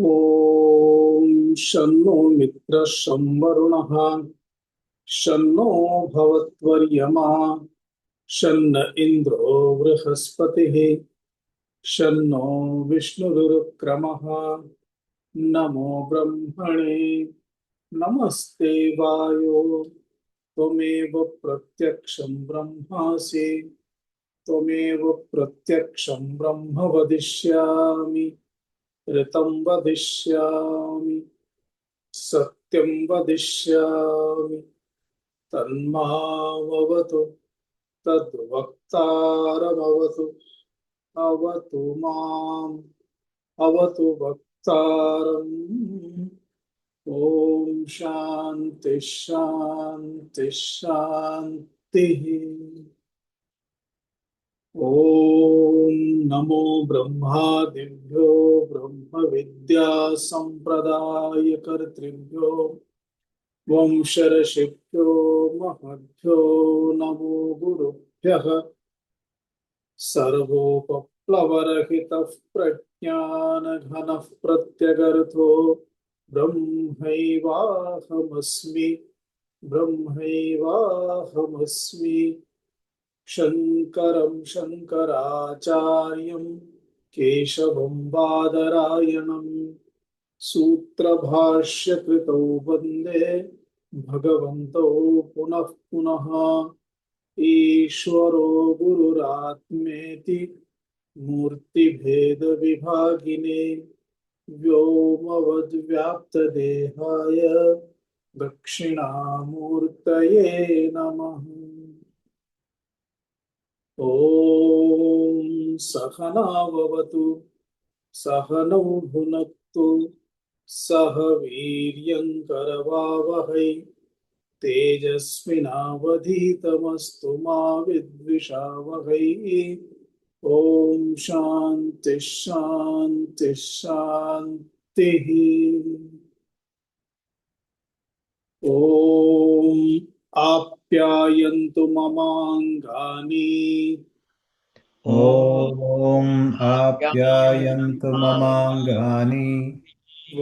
ॐ शन्नो मित्रः शं वरुणः शन्नो भवत्वर्यमा शन्न इन्द्रो बृहस्पतिः शन्नो विष्णुरुक्रमः। नमो ब्रह्मणे नमस्ते वायो त्वमेव प्रत्यक्षं ब्रह्मासि त्वमेव प्रत्यक्षं ब्रह्म वदिष्यामि ऋतं वदिष्यामि सत्यं वदिष्यामि तन्मामवतु तद्वक्तारमवतु अवतु माम् अवतु वक्तारम्। ॐ शान्ति शान्ति शान्तिः। ॐ नमो ब्रह्मादिभ्यो ब्रह्मविद्या सम्प्रदायकर्तृभ्यो वंशर्षिभ्यो महद्भ्यो नमो गुरुभ्यः। सर्वोपप्लवरहितः प्रज्ञानघनः प्रत्यगर्थो ब्रह्मैवाहमस्मि ब्रह्मैवाहमस्मि। शङ्करं शङ्कराचार्यं केशवं बादरायणं सूत्रभाष्यकृतौ वन्दे भगवन्तौ पुनः पुनः। ईश्वरो गुरुरात्मेति मूर्तिभेदविभागिने व्योमवद्व्याप्तदेहाय दक्षिणामूर्तये नमः। ॐ सहनाववतु सहनौ भुनक्तु सह वीर्यङ्करवावहै तेजस्विनावधीतमस्तु मा विद्विषावहै। ॐ शान्ति शान्ति शान्तिः। ॐ आप्यायन्तु ममाङ्गानि ॐ आप्यायन्तु ममाङ्गानि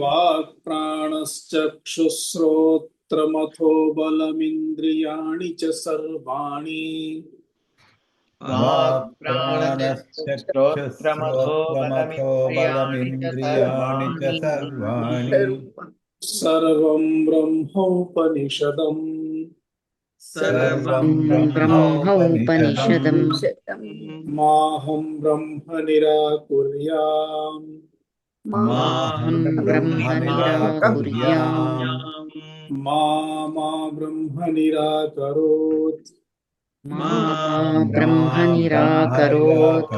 वाक्प्राणश्चक्षुश्रोत्रमथो बलमिन्द्रियाणि च सर्वाणि वाक्प्राणश्चक्षुश्रोत्रमथो बलमिन्द्रियाणि च सर्वाणि सर्वं ब्रह्मोपनिषदम् सर्वं ब्रह्मोपनिषदम् माहं ब्रह्म निराकुर्याम् माहं ब्रह्म निराकुर्याम् मा ब्रह्म निराकरोत् मा ब्रह्म निराकरोत्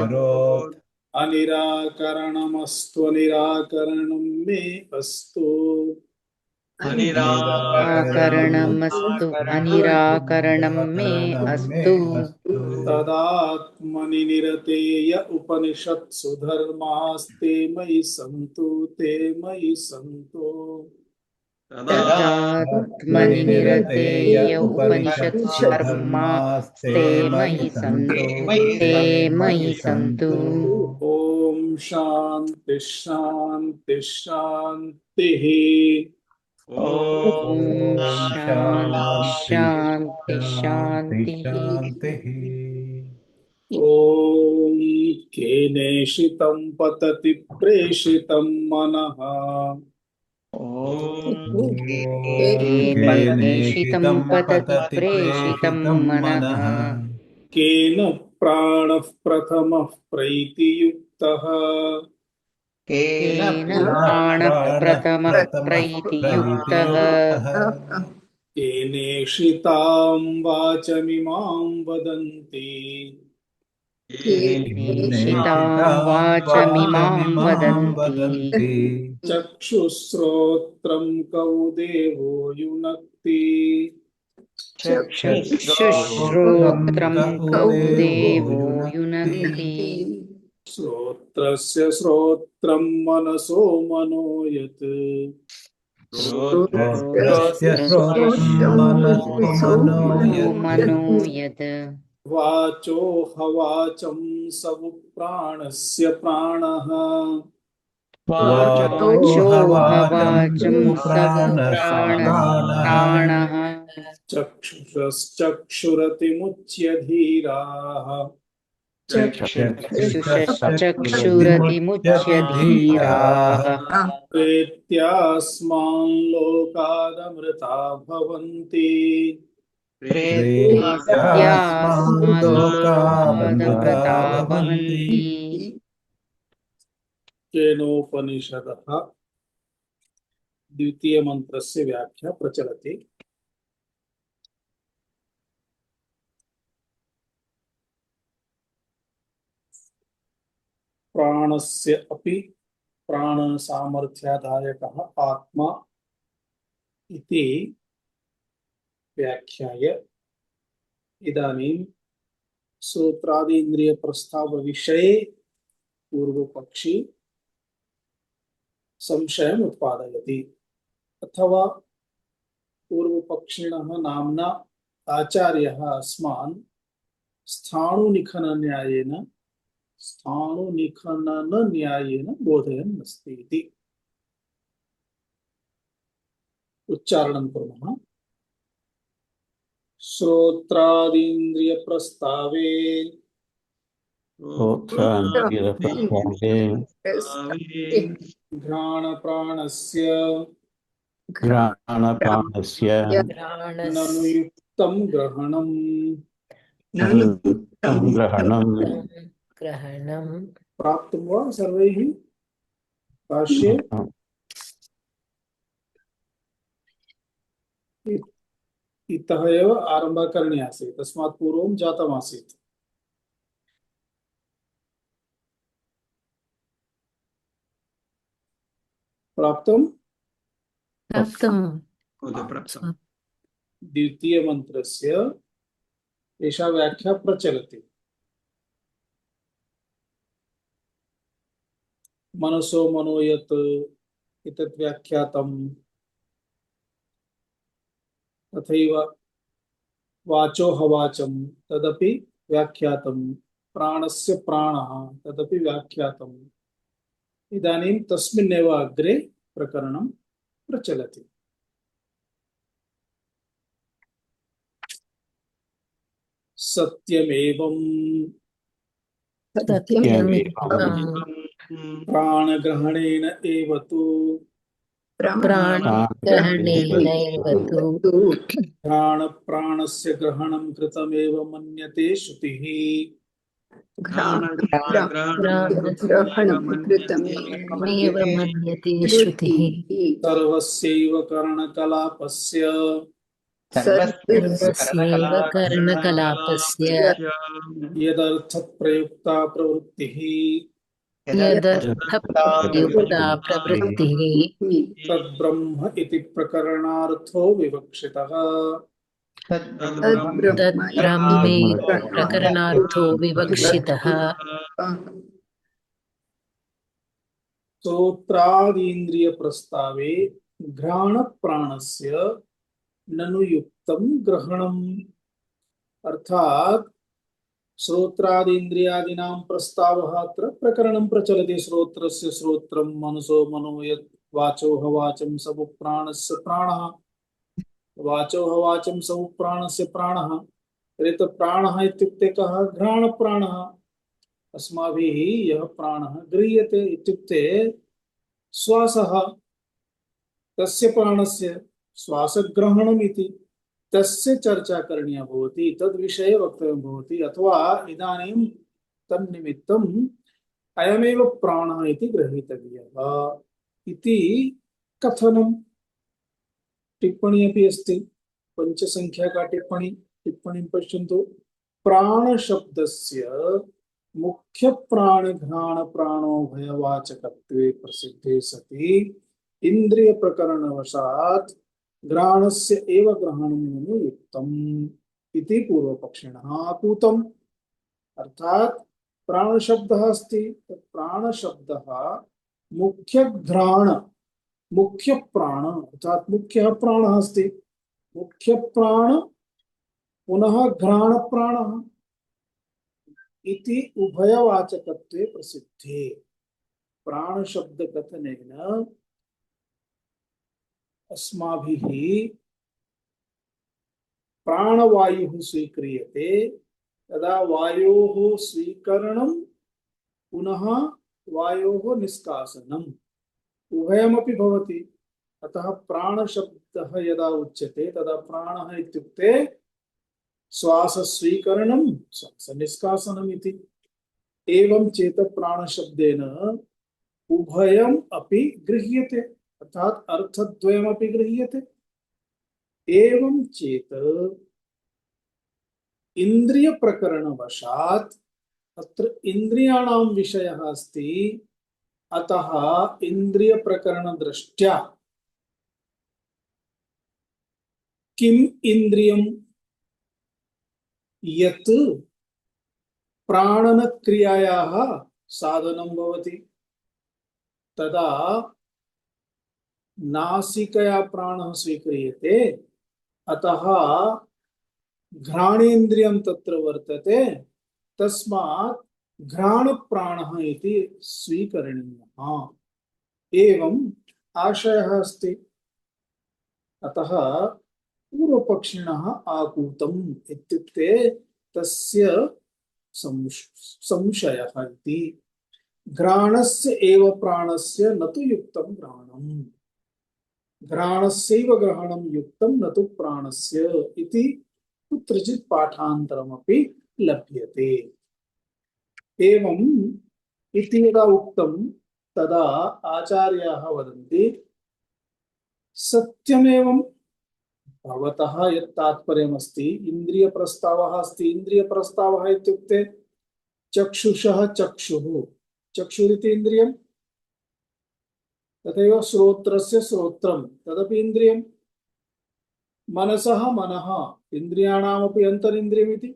अनिराकरणमस्तु निराकरणं मे अस्तु निराकरणमस्तु अनिराकरणं मे अस्तु तदात्मनि निरतेय उपनिषत्सु धर्मास्ते मयि सन्तु ते मयि सन्तु तदात्मनि निरतेय उपनिषत्सु धर्मास्ते मयि सन्तु ते मयि सन्तु। ॐ शान्ति शान्ति शान्तिः। ॐ शान्ति शान्ति शान्तिः। ॐ केनेषितं पतति प्रेषितं मनः केनेषितं पतति प्रेषितं मनः केन प्राणः प्रथमः प्रीतियुक्तः केन प्राणः प्रथमः प्रीतियुक्तः केनेषितां वाचमिमां वदन्ति केनेषितां वाचमिमां वदन्ति चक्षुश्रोत्रं कौ देवो युनक्ति चक्षुश्रोत्रं कौ देवो युनक्ति श्रोत्रस्य श्रोत्रं मनसो मनो यत् मनो यत् वाचो हवाचं स प्राणस्य प्राणः वाचो हवाचं प्राणः प्राणः चक्षुषश्चक्षुरतिमुच्य धीराः चक्षुषश्चक्षुरतिमुच्य धीराः प्रेत्यास्मान् लोकादमृता भवन्ति प्रेत्यास्माद् लोकादमृता लोकादमृता भवन्ति। भवन्ति। केनोपनिषदः द्वितीय मंत्रस्य व्याख्या प्रचलति। प्राणस्य अपि प्राणसामर्थ्यादायकः आत्मा इति व्याख्याय इदानीं श्रोत्रादीन्द्रिय प्रस्ताव विषये पूर्वपक्षी संशयम् उत्पादयति अथवा पूर्वपक्षिणः नाम्ना आचार्यः अस्मान् स्थाणुनिखनन न्यायेन बोधयन् अस्ति इति। उच्चारणं कुर्मः। श्रोत्रादीन्द्रिय प्रस्तावे घ्राणप्राणस्य ननुयुक्तं ग्रहणम् प्राप्तं वा सर्वैः भाष्ये? इतः एव आरम्भः करणीयः आसीत्, तस्मात् पूर्वं जातमासीत्। प्राप्तं? द्वितीय मंत्रस्य एषा व्याख्या प्रचलति। मनसो मनो यत् एतत् व्याख्यातम्, तथैव वाचो हवाचं तदपि व्याख्यातम्, प्राणस्य प्राणः तदपि व्याख्यातम्। इदानीं तस्मिन्नेव अग्रे प्रकरणं प्रचलति। सत्यमेवं प्राणग्रहणेन एव तु प्राणस्य ग्रहणं कृतमेव मन्यते श्रुतिः। सर्वस्यैव करणकलापस्य यदर्थ प्रयुक्ता प्रवृत्तिः तद्ब्रह्म इति प्रकरणार्थो विवक्षितः। श्रोत्रादीन्द्रिय प्रस्तावे घ्राण प्राणस्य ननु युक्तं ग्रहणम्, अर्थात श्रोत्रादीन्द्रियादीनां प्रस्तावः अत्र प्रकरणं प्रचलति। श्रोत्रस्य श्रोत्रं, मनसो मनो यत्, वाचो हवाचं सबु प्राणस्य प्राणः, वाचो हवाचं सबु प्राणस्य प्राणः। तर्हि प्राणः इत्युक्ते कः? घ्राणप्राणः। अस्माभिः यः प्राणः गृह्यते इत्युक्ते श्वासः, तस्य प्राणस्य श्वासग्रहणम् इति, तस्य चर्चा करणीया भवति, तद्विषये वक्तव्यं भवति। अथवा इदानीं तन्निमित्तम् अयमेव प्राणः इति ग्रहीतव्यः इति कथनम्। टिप्पणी अपि अस्ति, पंचसंख्याका टिप्पणी। टिप्पणीं पश्यन्तु। प्राणशब्दस्य मुख्य प्राणघ्राण प्राणोभयवाचकत्वे प्रसिद्धे सति इंद्रिय प्रकरणवशात् घ्राणस्य एव ग्रहणं युक्तम् इति पूर्वपक्षिणः पूतम्। अर्थात प्राणशब्दः अस्ति, प्राणशब्दः मुख्य घ्राण, मुख्य प्राण अर्थात मुख्यः प्राणः अस्ति, मुख्य प्राण पुनः घ्राण प्राणः इति उभयवाचकत्वे प्रसिद्धे। प्राणशब्दकथनेन अस्माभिः प्राणवायुः स्वीक्रियते तदा वायोः स्वीकरणं पुनः वायोः निष्कासनम् उभयमपि भवति। अतः प्राणशब्दः यदा उच्यते तदा प्राणः इत्युक्ते श्वासस्वीकरणं श्वासनिष्कासनम् इति। एवं चेत प्राणशब्देन उभयम् अपि गृह्यते अर्थात अर्थद्वयमपि गृह्यते। एवं चेत इंद्रिय प्रकरणवशात् अत्र इंद्रियाणां विषयः अस्ति। अतः इंद्रिय प्रकरण दृष्ट्या किम इंद्रियं यत् प्राणन क्रियायाः साधनं भवति तदा नासिकया प्राणः स्वीक्रियते। अतः घ्राणेन्द्रियं तत्र वर्तते तस्मात् घ्राण प्राणः इति स्वीकरणीयः एवं आशयः अस्ति। अतः पूर्वपक्षिणः आकूतम् इत्युक्ते तस्य संशयः इति। घ्राणस्य एव प्राणस्य न तु युक्तं घ्राणम् घ्राणस्यैव ग्रहणं युक्तं न तु प्राणस्य इति कुत्रचित् पाठान्तरमपि लभ्यते। एवम् इति यदा उक्तं तदा आचार्याः वदन्ति सत्यमेवं भवतः यत् तात्पर्यमस्ति इन्द्रियप्रस्तावः अस्ति। इन्द्रियप्रस्तावः इत्युक्ते चक्षुषः चक्षुः चक्षुरिति इन्द्रियं तथैव श्रोत्रस्य श्रोत्रं तदपि इन्द्रियं मनसः मनः इन्द्रियाणामपि अन्तरिन्द्रियमिति।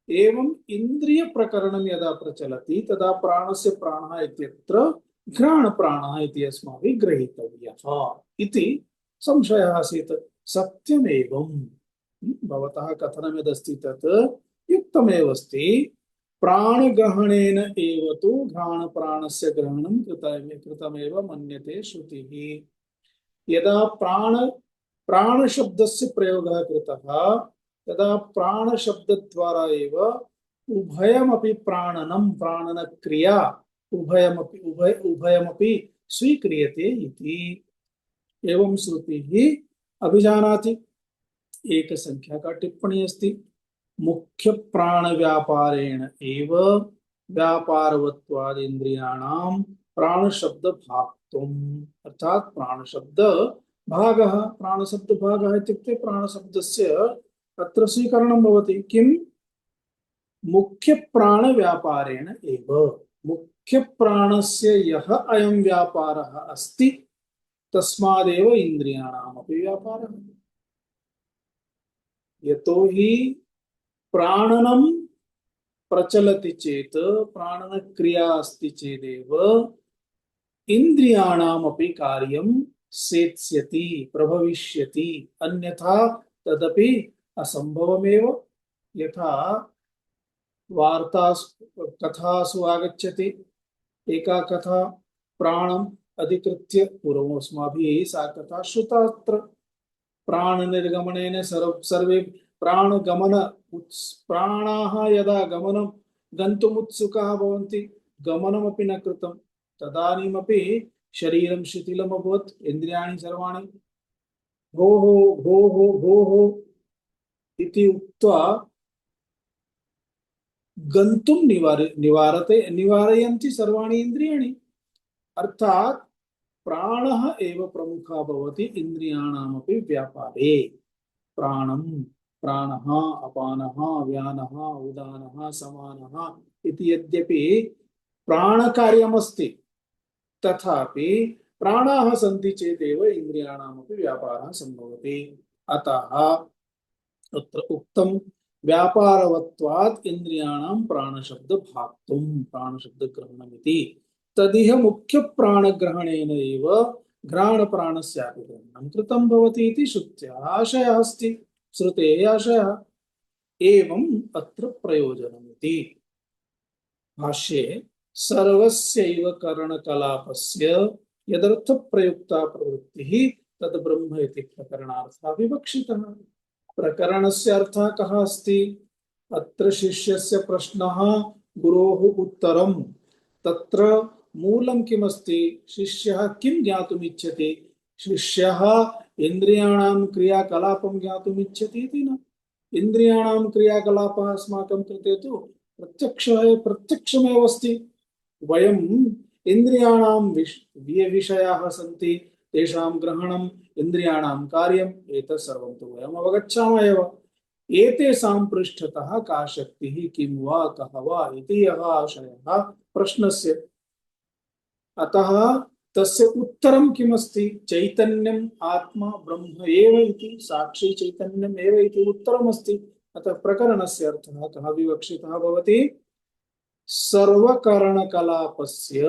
एवं इन्द्रिय प्रकरणं यदा प्रचलति तदा प्राणस्य प्राणः इत्यत्र घ्राण प्राणः इति अस्माभिः ग्रहीतव्यः इति संशयः आसीत्। सत्यमेवं भवतः कथनं यदस्ति तत् युक्तमेव अस्ति। प्राणग्रहणेन एव तु घ्राण प्राणस्य ग्रहणं कृतमेव मन्यते श्रुतिः। यदा प्राण शब्दस्य प्रयोगः कृतः तदा प्राण शब्दद्वारा एव उभयमपि प्राणनं प्राणनक्रिया उभयमपि स्वीक्रियते इति एवं श्रुतिः अभिजानाति। एक संख्या का टिप्पणी अस्ति मुख्य प्राण व्यापारेण एव व्यापारवत्वाद इंद्रियाणां प्राण शब्द भाक्तुम् अर्थात प्राण शब्द भागः इत्युक्ते प्राण शब्दस्य अत्र स्वीकरणं भवति। किं मुख्य प्राण व्यापारेण एव मुख्य प्राणस्य यः अयं व्यापारः अस्ति तस्मादेव इन्द्रियाणामपि व्यापारः। यतो हि प्राणनं प्रचलति चेत् प्राणन क्रिया अस्ति चेदेव इन्द्रियाणामपि कार्यं सेत्स्यति प्रभविष्यति अन्यथा तदपि असंभवमेव। यथा वार्तासु कथासु आगच्छति एका कथा प्राणम् अधिकृत्य पूर्वमस्माभिः सा कथा श्रुता। अत्र प्राणनिर्गमनेन सर्वे प्राणाः यदा गमनं गन्तुम् उत्सुकाः भवन्ति गमनमपि न कृतं तदानीमपि शरीरं शिथिलम् अभवत् इन्द्रियाणि सर्वाणि भोः भोः भोः इति उक्त्वा गन्तुं निवारयन्ति सर्वाणि इन्द्रियाणि। अर्थात् प्राणः एव प्रमुखः भवति इन्द्रियाणामपि व्यापारे। प्राणं प्राणः अपानः व्यानः उदानः समानः इति यद्यपि प्राणकार्यमस्ति तथापि प्राणाः सन्ति चेदेव इन्द्रियाणामपि व्यापारः सम्भवति। अतः अत्र उक्तं व्यापारवत्वात् इन्द्रियाणां प्राणशब्द भाक्तुं प्राणशब्दग्रहणमिति। तदिह मुख्य प्राणग्रहणेन एव घ्राण प्राणस्यापि ग्रहणं कृतं भवति इति श्रुत्याः आशयः अस्ति श्रुतेः आशयः। एवम् अत्र प्रयोजनमिति। भाष्ये सर्वस्यैव करणकलापस्य यदर्थ प्रयुक्ता प्रवृत्तिः तद् ब्रह्म इति प्रकरणार्थः विवक्षितः। प्रकरणस्य अर्थः कः अस्ति? अत्र शिष्यस्य प्रश्नः गुरोः उत्तरं। तत्र मूलं किमस्ति? शिष्यः किं ज्ञातुम् इच्छति? शिष्यः इन्द्रियाणां क्रियाकलापं ज्ञातुम् इच्छति इति न। इन्द्रियाणां क्रियाकलापः अस्माकं कृते तु प्रत्यक्षमेव अस्ति। वयम् इन्द्रियाणां ये विषयाः सन्ति तेषां ग्रहणम् इन्द्रियाणां कार्यम् एतत् सर्वं तु वयम् अवगच्छामः एव। एतेषां पृष्ठतः का शक्तिः, किं वा कः वा इति यः आशयः प्रश्नस्य। अतः तस्य उत्तरं किमस्ति? चैतन्यम् आत्मा ब्रह्म एव इति, साक्षी चैतन्यम् एव इति उत्तरमस्ति। अतः प्रकरणस्य अर्थः कः विवक्षितः भवति? सर्वकरणकलापस्य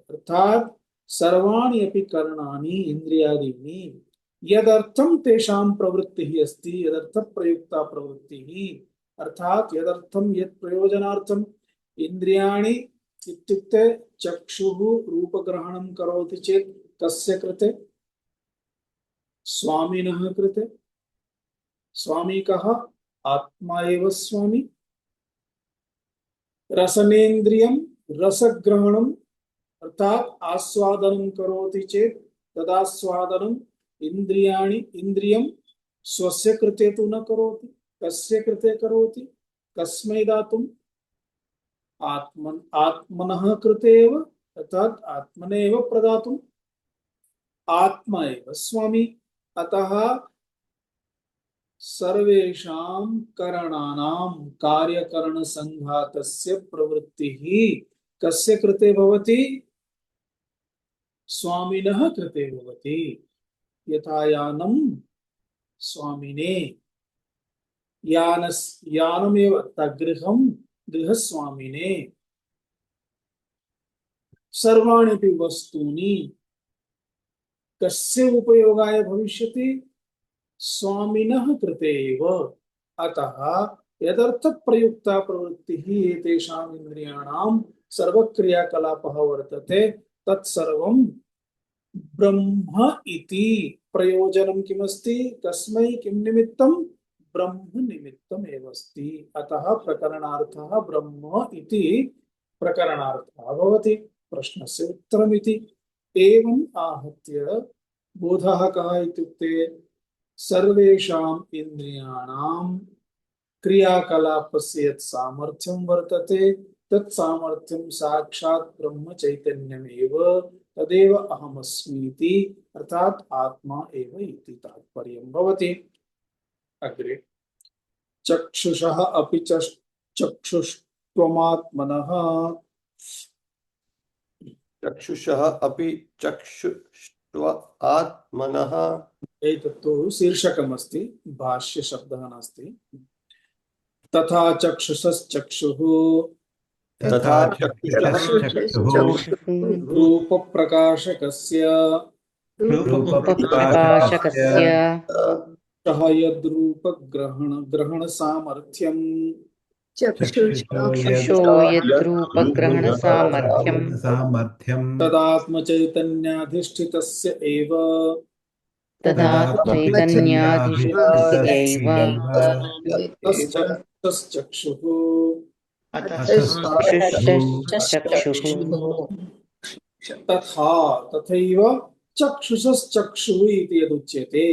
अर्थात सर्वाणि अपि करणानि इन्द्रियादीनि यदर्थं तेषां प्रवृत्तिः अस्ति, यदर्थ प्रयुक्ता प्रवृत्तिः अर्थात यदर्थं यत् प्रयोजनार्थम् इन्द्रियाणि इत्युक्ते चक्षुः रूपग्रहणं करोति चेत् कस्य कृते? स्वामिनः कृते। स्वामी कः? आत्मा एव स्वामी। रसनेन्द्रियं रसग्रहणम् अर्थात आस्वादनं करोति चेत् तदास्वादनम् इंद्रियं स्वस्य कृते तु न करोति। कस्य कृते करोति? कस्मै दातुम्? आत्मनः कृते एव, अर्थात आत्मने एव प्रदातुम्। आत्मा एव स्वामी। अतः सर्वेषां करणानां कार्यकरण संघातस्य प्रवृत्तिः कस्य कृते भवति? स्वामिनः कृते भवति। यथा यानं स्वामिने, यानमेव गृहं गृहस्वामिने। सर्वाण्यपि वस्तूनि कस्य उपयोगाय भविष्यति? स्वामिनः कृते एव। अतः यदर्थ प्रयुक्ता प्रवृत्तिः एतेषाम् इन्द्रियाणां सर्वक्रियाकलापः वर्तते तत्सर्वं ब्रह्म इति। प्रयोजनं किमस्ति? तस्मै किं निमित्तं? ब्रह्म निमित्तम् एव अस्ति। अतः प्रकरणार्थः ब्रह्म इति प्रकरणार्थः भवति, प्रश्नस्य उत्तरमिति। एवम् आहत्य बोधः कः इत्युक्ते सर्वेषाम् इन्द्रियाणां क्रियाकलापस्य यत् सामर्थ्यं वर्तते तत् सामर्थ्यं साक्षात् ब्रह्म चैतन्यमेव, तदेव अहमस्मीति अर्थात आत्मा एव इति तात्पर्यं भवति। अग्रे चक्षुषः अपि चक्षुष्त्वमात्मनः। चक्षुषः अपि चक्षुष्त्वात्मनः। एतत्तु शीर्षकमस्ति, भाष्यशब्दः नास्ति। तथा चक्षुषश्चक्षुः तथा चक्षुषश्चक्षुः रूपप्रकाशकस्य रूपप्रकाशकस्य सः यद्रूपग्रहणसामर्थ्यम् चक्षुषो यद्रूपग्रहणसामर्थ्यं तदात्मचैतन्याधिष्ठितस्य एव। तदात्मचैतन्याधिष्ठितस्य एव तश्चक्षुः चक्षुषश्चक्षुः तथा तथैव चक्षुषश्चक्षुः इति यदुच्यते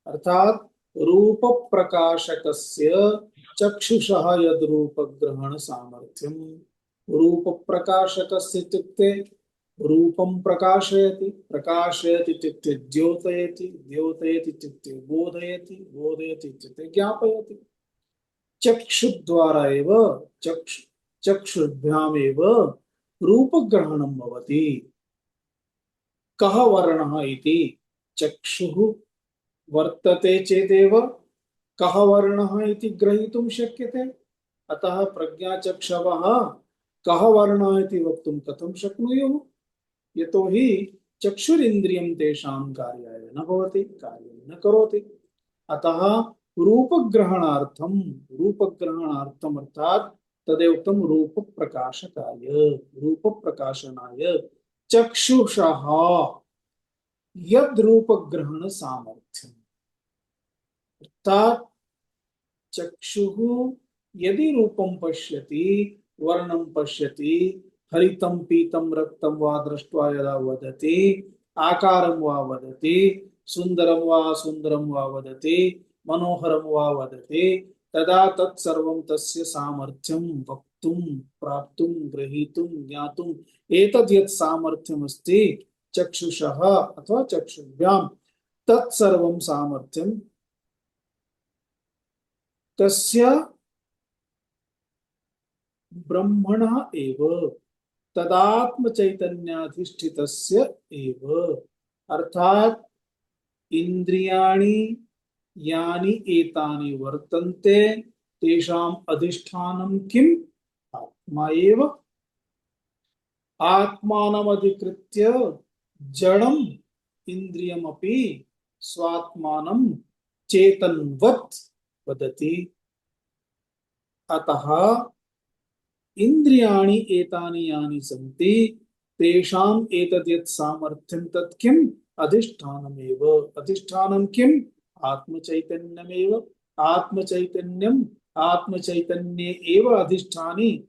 अर्थात रूप प्रकाशकस्य चक्षुषः यद्रूपग्रहण सामर्थ्यं। रूप प्रकाशकस्य इत्युक्ते रूपं प्रकाशयति, प्रकाशयति इत्युक्ते द्योतयति, द्योतयति इत्युक्ते बोधयति, बोधयति इत्युक्ते ज्ञापयति। चक्षुद्वारा एव चक्षुभ्यामेव रूपग्रहणं भवति। कः वर्णः इति? चक्षुः वर्तते चेदेव कः वर्णः इति ग्रहीतुं शक्यते। अतः प्रज्ञाचक्षवः कः वर्णः इति वक्तुं कथं शक्नुयुः? यतोहि चक्षुरिन्द्रियं तेषां कार्याय न भवति, कार्यं न करोति। अतः रूपग्रहणार्थम अर्थात तदेवं रूप प्रकाशनाय चक्षुषः यद रूप ग्रहण सामर्थ्यम, अर्थात चक्षुः यदि रूपं पश्यति, वर्णं पश्यति, हरितं पीतं रक्तं वा दृष्ट्वा यदा वदति, आकारं वा वदति, सुन्दरं वा सुन्दरं वा वदति, मनोहरं वा वदति, तदा तत्सर्वं तस्य सामर्थ्यं वक्तुं, प्राप्तुं, ग्रहीतुं, ज्ञातुं एतद् यत् सामर्थ्यमस्ति चक्षुषः अथवा चक्षुभ्यां, तत्सर्वं सामर्थ्यं तस्य ब्रह्मणः एव, तदात्म चैतन्याधिष्ठितस्य एव। अर्थात इंद्रियाणि यानि एतानि वर्तन्ते तेषाम् अधिष्ठानं किम्? आत्मा एव। आत्मानमधिकृत्य जडम् इंद्रियमपि स्वात्मानं चेतनवत् वदति। अतः इंद्रियाणि एतानि यानि सन्ति तेषाम् एतद् यत् सामर्थ्यं तत् किम्? अधिष्ठानमेव। अधिष्ठानं किम्? आत्मचैतन्यमेव। आत्मचैतन्यम् आत्मचैतन्ये एव अधिष्ठानि,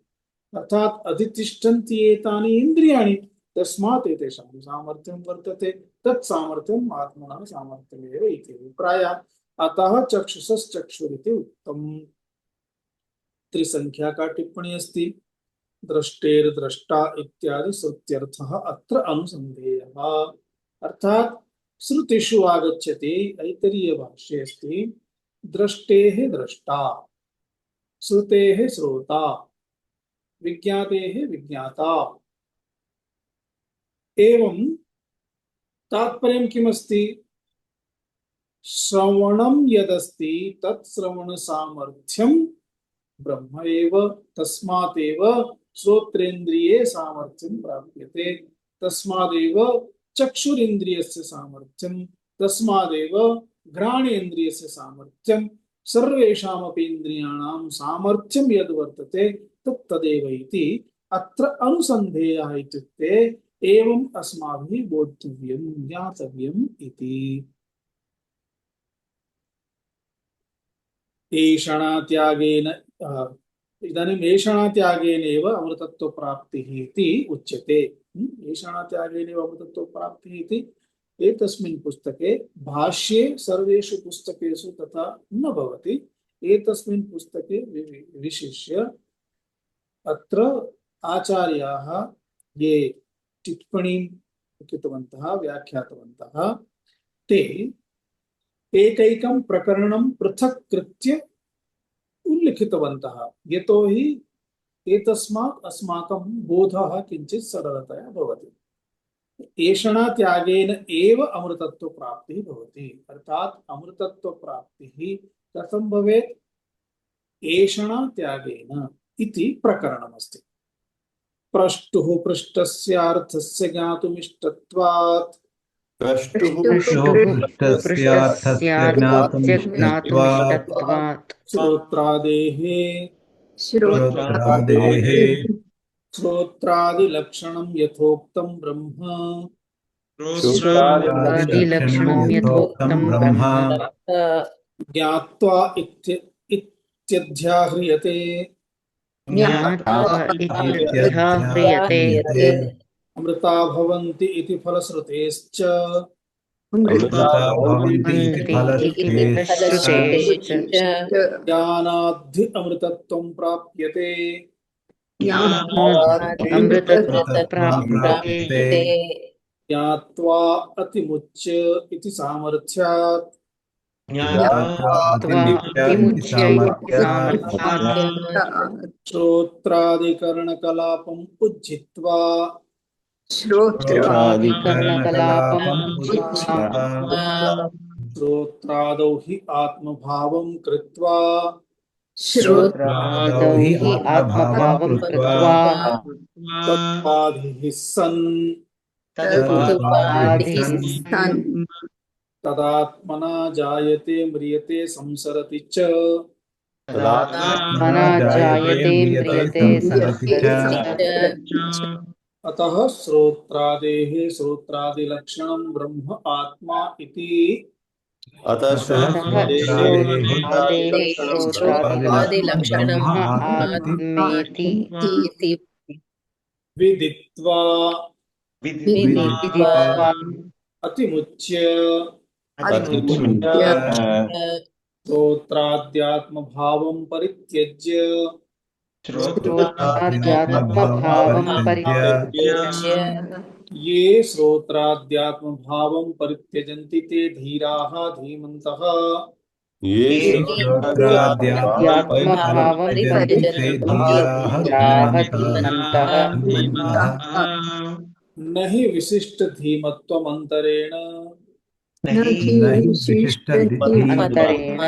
अर्थात अधितिष्ठन्ति एतानि इंद्रियाणि, तस्मात् एतेषां सामर्थ्यं वर्तते। तत् सामर्थ्यम् आत्मनः सामर्थ्यमेव इति अभिप्रायः। अतः चक्षुषश्चक्षुरिति उक्तम्। त्रिसंख्या का टिप्पणी अस्ति। दृष्टेर्द्रष्टा इत्यादि श्रुत्यर्थः अत्र अनुसन्धेयः। अर्थात श्रुतिषु आगच्छति, ऐतरीय भाष्ये अस्ति, दृष्टेः द्रष्टा, श्रुतेः श्रोता, विज्ञातेः विज्ञाता। एवं तात्पर्यं किमस्ति? श्रवणं यदस्ति तत् श्रवण सामर्थ्यं ब्रह्म एव, तस्मादेव श्रोत्रेन्द्रिये सामर्थ्यं प्राप्यते, तस्मादेव चक्षुरिन्द्रियस्य सामर्थ्यं, तस्मादेव घ्राणेन्द्रियस्य सामर्थ्यं, सर्वेषामपि इन्द्रियाणां सामर्थ्यं यद् वर्तते तदेव इति अत्र अनुसन्धेयः। इत्युक्ते एवम् अस्माभिः बोद्धव्यं, ज्ञातव्यम् इति। ऐषणात्यागेन इदानीम् ऐषणात्यागेनैव अमृतत्वप्राप्तिः इति उच्यते। ऐषणात्यागेनैव अमृतत्वप्राप्तिः इति एतस्मिन् पुस्तके, भाष्ये सर्वेषु पुस्तकेषु तथा न भवति। एतस्मिन् पुस्तके विशिष्य अत्र आचार्याः ये टिप्पणीं कृतवन्तः, व्याख्यातवन्तः, ते एकैकं प्रकरणं पृथक् कृत्य उल्लिखितवन्तः। यतोहि एतस्मात् अस्माकं बोधः किञ्चित् सरलतया भवति। ऐषणात्यागेन एव अमृतत्वप्राप्तिः भवति। अर्थात् अमृतत्वप्राप्तिः कथं भवेत्? ऐषणात्यागेन इति प्रकरणमस्ति। प्रष्टुः पृष्टस्यार्थस्य ज्ञातुमिष्टत्वात्, प्रष्टुः पृष्टस्यार्थस्य ज्ञातुमिष्टत्वात्, श्रोत्रादेः श्रोत्रादिलक्षणं यथोक्तं ब्रह्म, श्रोत्रादिलक्षणं यथोक्तं ब्रह्म, ज्ञात्वा इत्यध्याह्रियते। ज्ञात्वा इत्याह्रियते। अमृता भवन्ति इति फलश्रुतेश्च, भवन्ति इति फलश्रुतेश्च, ज्ञानाद्धि अमृतत्वं प्राप्यते। अमृतत्वप्राप्ते। ज्ञात्वा अतिमुच्य इति सामर्थ्यात्, ज्ञात्वा विमुच्य इति सामर्थ्यात्, श्रोत्रादिकरणकलापम् उज्झित्वा, श्रोत्रादिकरणकलापम् उज्झित्वा, श्रोत्रादौ हि आत्मभावं कृत्वा, श्रोत्रादौ हि आत्मभावं कृत्वा, तत्पादिः सन् तदात्मना जायते म्रियते संसरति च, तदा न जायते म्रियते सदति च अतः श्रोत्रादेः श्रोत्रादिलक्षणं ब्रह्म आत्मा इति अतः श्रोत्रादेः श्रोत्रादिलक्षणं ब्रह्म ब्रह्म आत्मेति विदित्वा विदित्वा अतिमुच्य अतिमुच्य श्रोत्राद्यात्मभावं परित्यज्य श्रोत्राद्यात्मभावं परित्यज्य ये श्रोत्राद्यात्मभावं परित्यजन्ति ते धीराः धीमन्तः ये आत्मभावं परित्यजन्ति धीराः धीमन्तः न हि विशिष्ट धीमत्वमन्तरेण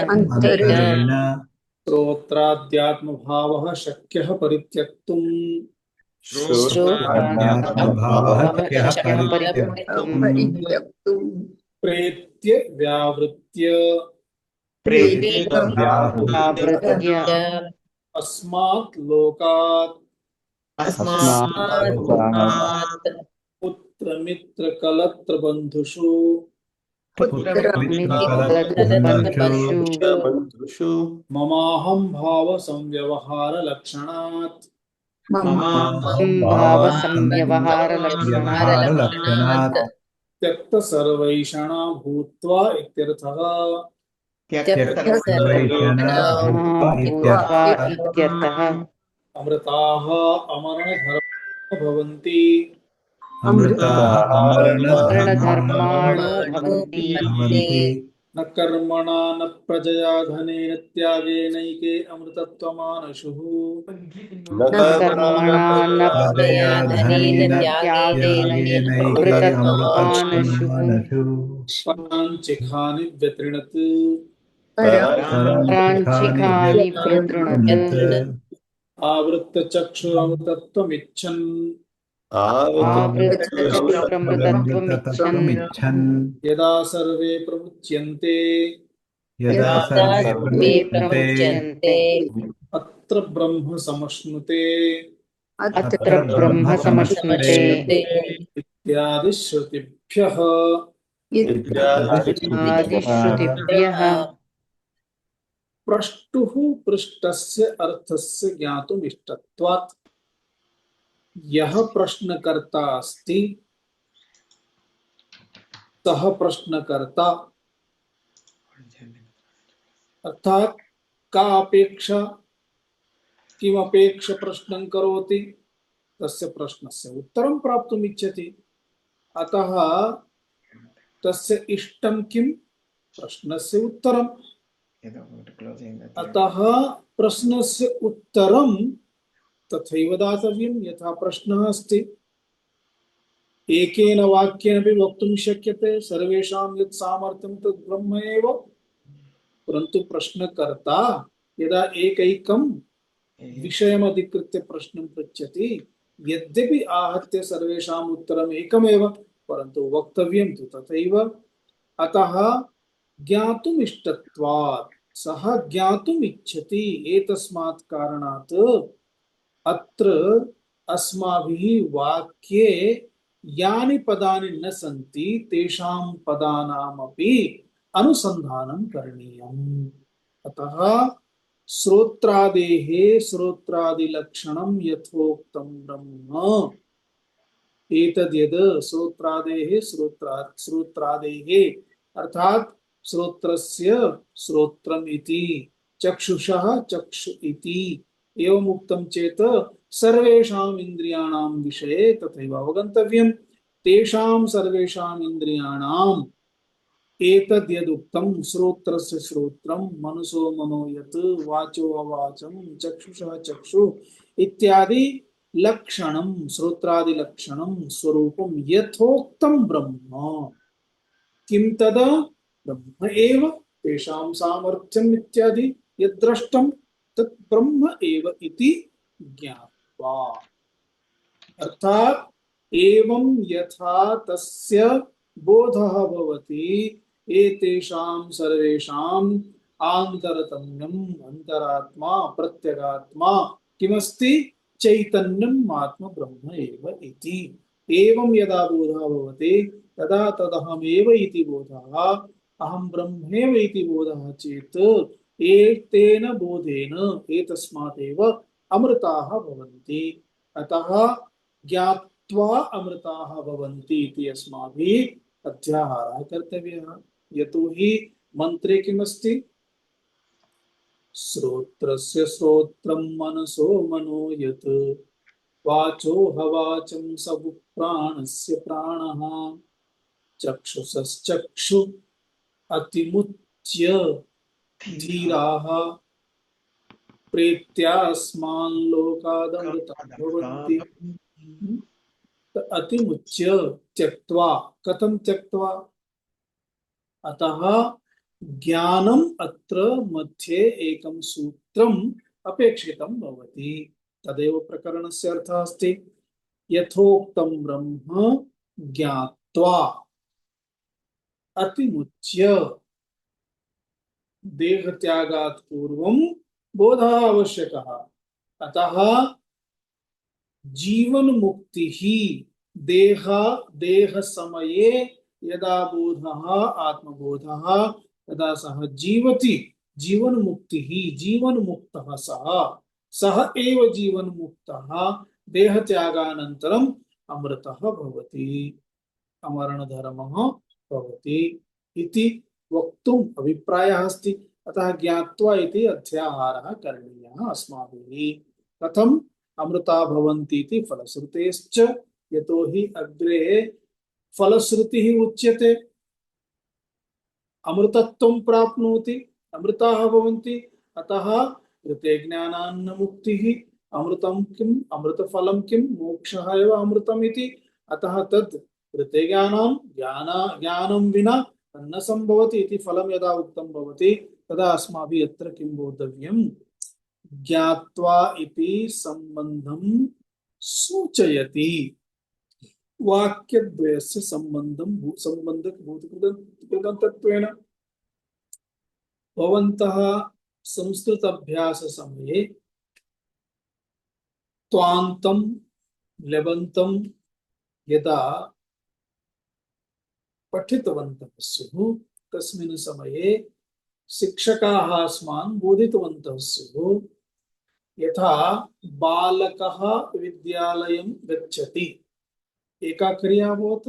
अन्तरेण श्रोत्राद्यात्मभावः शक्यः परित्यक्तुम् श्रोत्राद्यात्मभावः शक्यः परित्यक्तुम् प्रेत्य व्यावृत्य आवृत्य अस्मात् लोकात् पुत्रमित्रकलत्रबन्धुषु मित्रकलत्रबन्धुषु बन्धुषु ममाहं भावसंव्यवहारलक्षणात् भावसंव्यवहारलक्षणात् त्यक्तसर्वैषणा भूत्वा इत्यर्थः भूत्वा इत्यर्थः अमृताः अमरणधर्मो भवन्ति वर्णधर्माणो भवन्ति न कर्मणा न प्रजया धनेन त्यागेनैके अमृतत्वमानशुः न कर्मणा न प्रजया धनेन त्यागेन अमृतत्वमानशुः पराञ्चिखानि व्यतृणत् प्राञ्चिकानि व्यतृणत् आवृत्तचक्षुरमृतत्वमिच्छन् आवृतचक्षुरमृतत्वमिच्छन् यदा सर्वे प्रमुच्यन्ते प्रमुच्यन्ते अत्र ब्रह्म समश्नुते अत्र ब्रह्म समश्नुते इत्यादि श्रुतिभ्यः आदिश्रुतिभ्यः प्रष्टुः पृष्टस्य अर्थस्य ज्ञातुम् इष्टत्वात् यः प्रश्नकर्ता अस्ति सः प्रश्नकर्ता अर्थात का अपेक्षा किमपेक्ष प्रश्नं करोति तस्य प्रश्नस्य उत्तरं प्राप्तुम् इच्छति अतः तस्य इष्टं किं प्रश्नस्य उत्तरम् अतः प्रश्नस्य उत्तरं तथैव दातव्यं यथा प्रश्नः अस्ति एकेन वाक्येन अपि वक्तुं शक्यते सर्वेषां यत् सामर्थ्यं तत् ब्रह्म एव परन्तु प्रश्नकर्ता यदा एकैकं विषयमधिकृत्य प्रश्नं पृच्छति यद्यपि आहत्य सर्वेषाम् उत्तरम् एकमेव परन्तु वक्तव्यं तु तथैव अतः ज्ञातुम् इष्टत्वात् सः ज्ञातुम् इच्छति एतस्मात् कारणात् अत्र अस्माभिः वाक्ये यानि पदानि न सन्ति तेषां पदानामपि अनुसन्धानं करणीयम् अतः श्रोत्रादेः श्रोत्रादिलक्षणं यथोक्तं ब्रह्म एतद्यद् श्रोत्रादेः श्रोत्रादेः अर्थात श्रोत्रस्य श्रोत्रम् इति चक्षुषः चक्षु इति एवं उक्तं चेत् सर्वेषाम् इन्द्रियाणां विषये तथैव अवगन्तव्यं तेषां सर्वेषाम् इन्द्रियाणाम् एतद् यदुक्तं श्रोत्रस्य श्रोत्रं मनसो मनो यत् वाचो अवाचं चक्षुषः चक्षु इत्यादि लक्षणं श्रोत्रादिलक्षणं स्वरूपं यथोक्तं ब्रह्म किं तदा ब्रह्म एव तेषां सामर्थ्यम् इत्यादि यद्द्रष्टं तत् ब्रह्म एव इति ज्ञात्वा अर्थात एवं यथा तस्य बोधः भवति एतेषां सर्वेषाम् आन्तरतम्यम् अंतरात्मा प्रत्यगात्मा किमस्ति चैतन्यम् आत्म ब्रह्म एव इति। एवं यदा बोधः भवति तदा तदहमेव इति बोधः अहं ब्रह्मेव इति बोधः चेत् एतेन बोधेन एतस्मात् एव अमृताः भवन्ति। अतः ज्ञात्वा अमृताः भवन्ति इति अस्माभिः अध्याहारः कर्तव्यः। यतो हि मंत्रे किमस्ति श्रोत्रस्य श्रोत्रं मनसो मनो यत् वाचो हवाचं सबु प्राणस्य प्राणः चक्षुषश्चक्षु अतिमुच्य धीराः प्रेत्यास्मान् लोकादमृताः भवन्ति। अतिमुच्य त्यक्त्वा, कथं त्यक्त्वा? अतः ज्ञानम अत्र मध्ये एकं सूत्रम् अपेक्षितं भवति। तदेव प्रकरणस्य अर्थः अस्ति। यथोक्तं ब्रह्म ज्ञात्वा अतिमुच्य देहत्यागात् पूर्वं बोधः आवश्यकः। अतः जीवन मुक्ति ही देह समये यदा बोधः आत्मबोधः तदा सः जीवति। जीवन मुक्ति ही जीवन मुक्तः सः एव जीवन मुक्तः देह त्यागानन्तरम् अमृतः भवति, अमरणधर्मः भवति इति वक्तुम् अभिप्रायः अस्ति। अतः ज्ञात्वा इति अध्याहारः करणीयः अस्माभिः। कथम् अमृता भवन्ति इति फलश्रुतेश्च, यतो हि अग्रे फलश्रुतिः उच्यते अमृतत्वं प्राप्नोति अमृताः भवन्ति। अतः कृते ज्ञानान्न मुक्तिः अमृतं किम् अमृतफलं किं मोक्षः एव अमृतम् इति। अतः तत् कृते ज्ञानं विना न संभवति इति फलं यदा उक्तं भवति तदा अस्माभिः अत्र किं बोद्धव्यम्? ज्ञात्वा इति संबंधं सूचयति। वाक्यद्वयस्य संबंधकभूतकृतत्वेन भवन्तः संस्कृत अभ्यास समये त्वान्तं लबन्तं यदा पठितवन्तः स्युः तस्मिन् समये शिक्षकाः अस्मान् बोधितवन्तः स्युः। यथा बालकः विद्यालयं गच्छति, एका क्रिया अभवत्,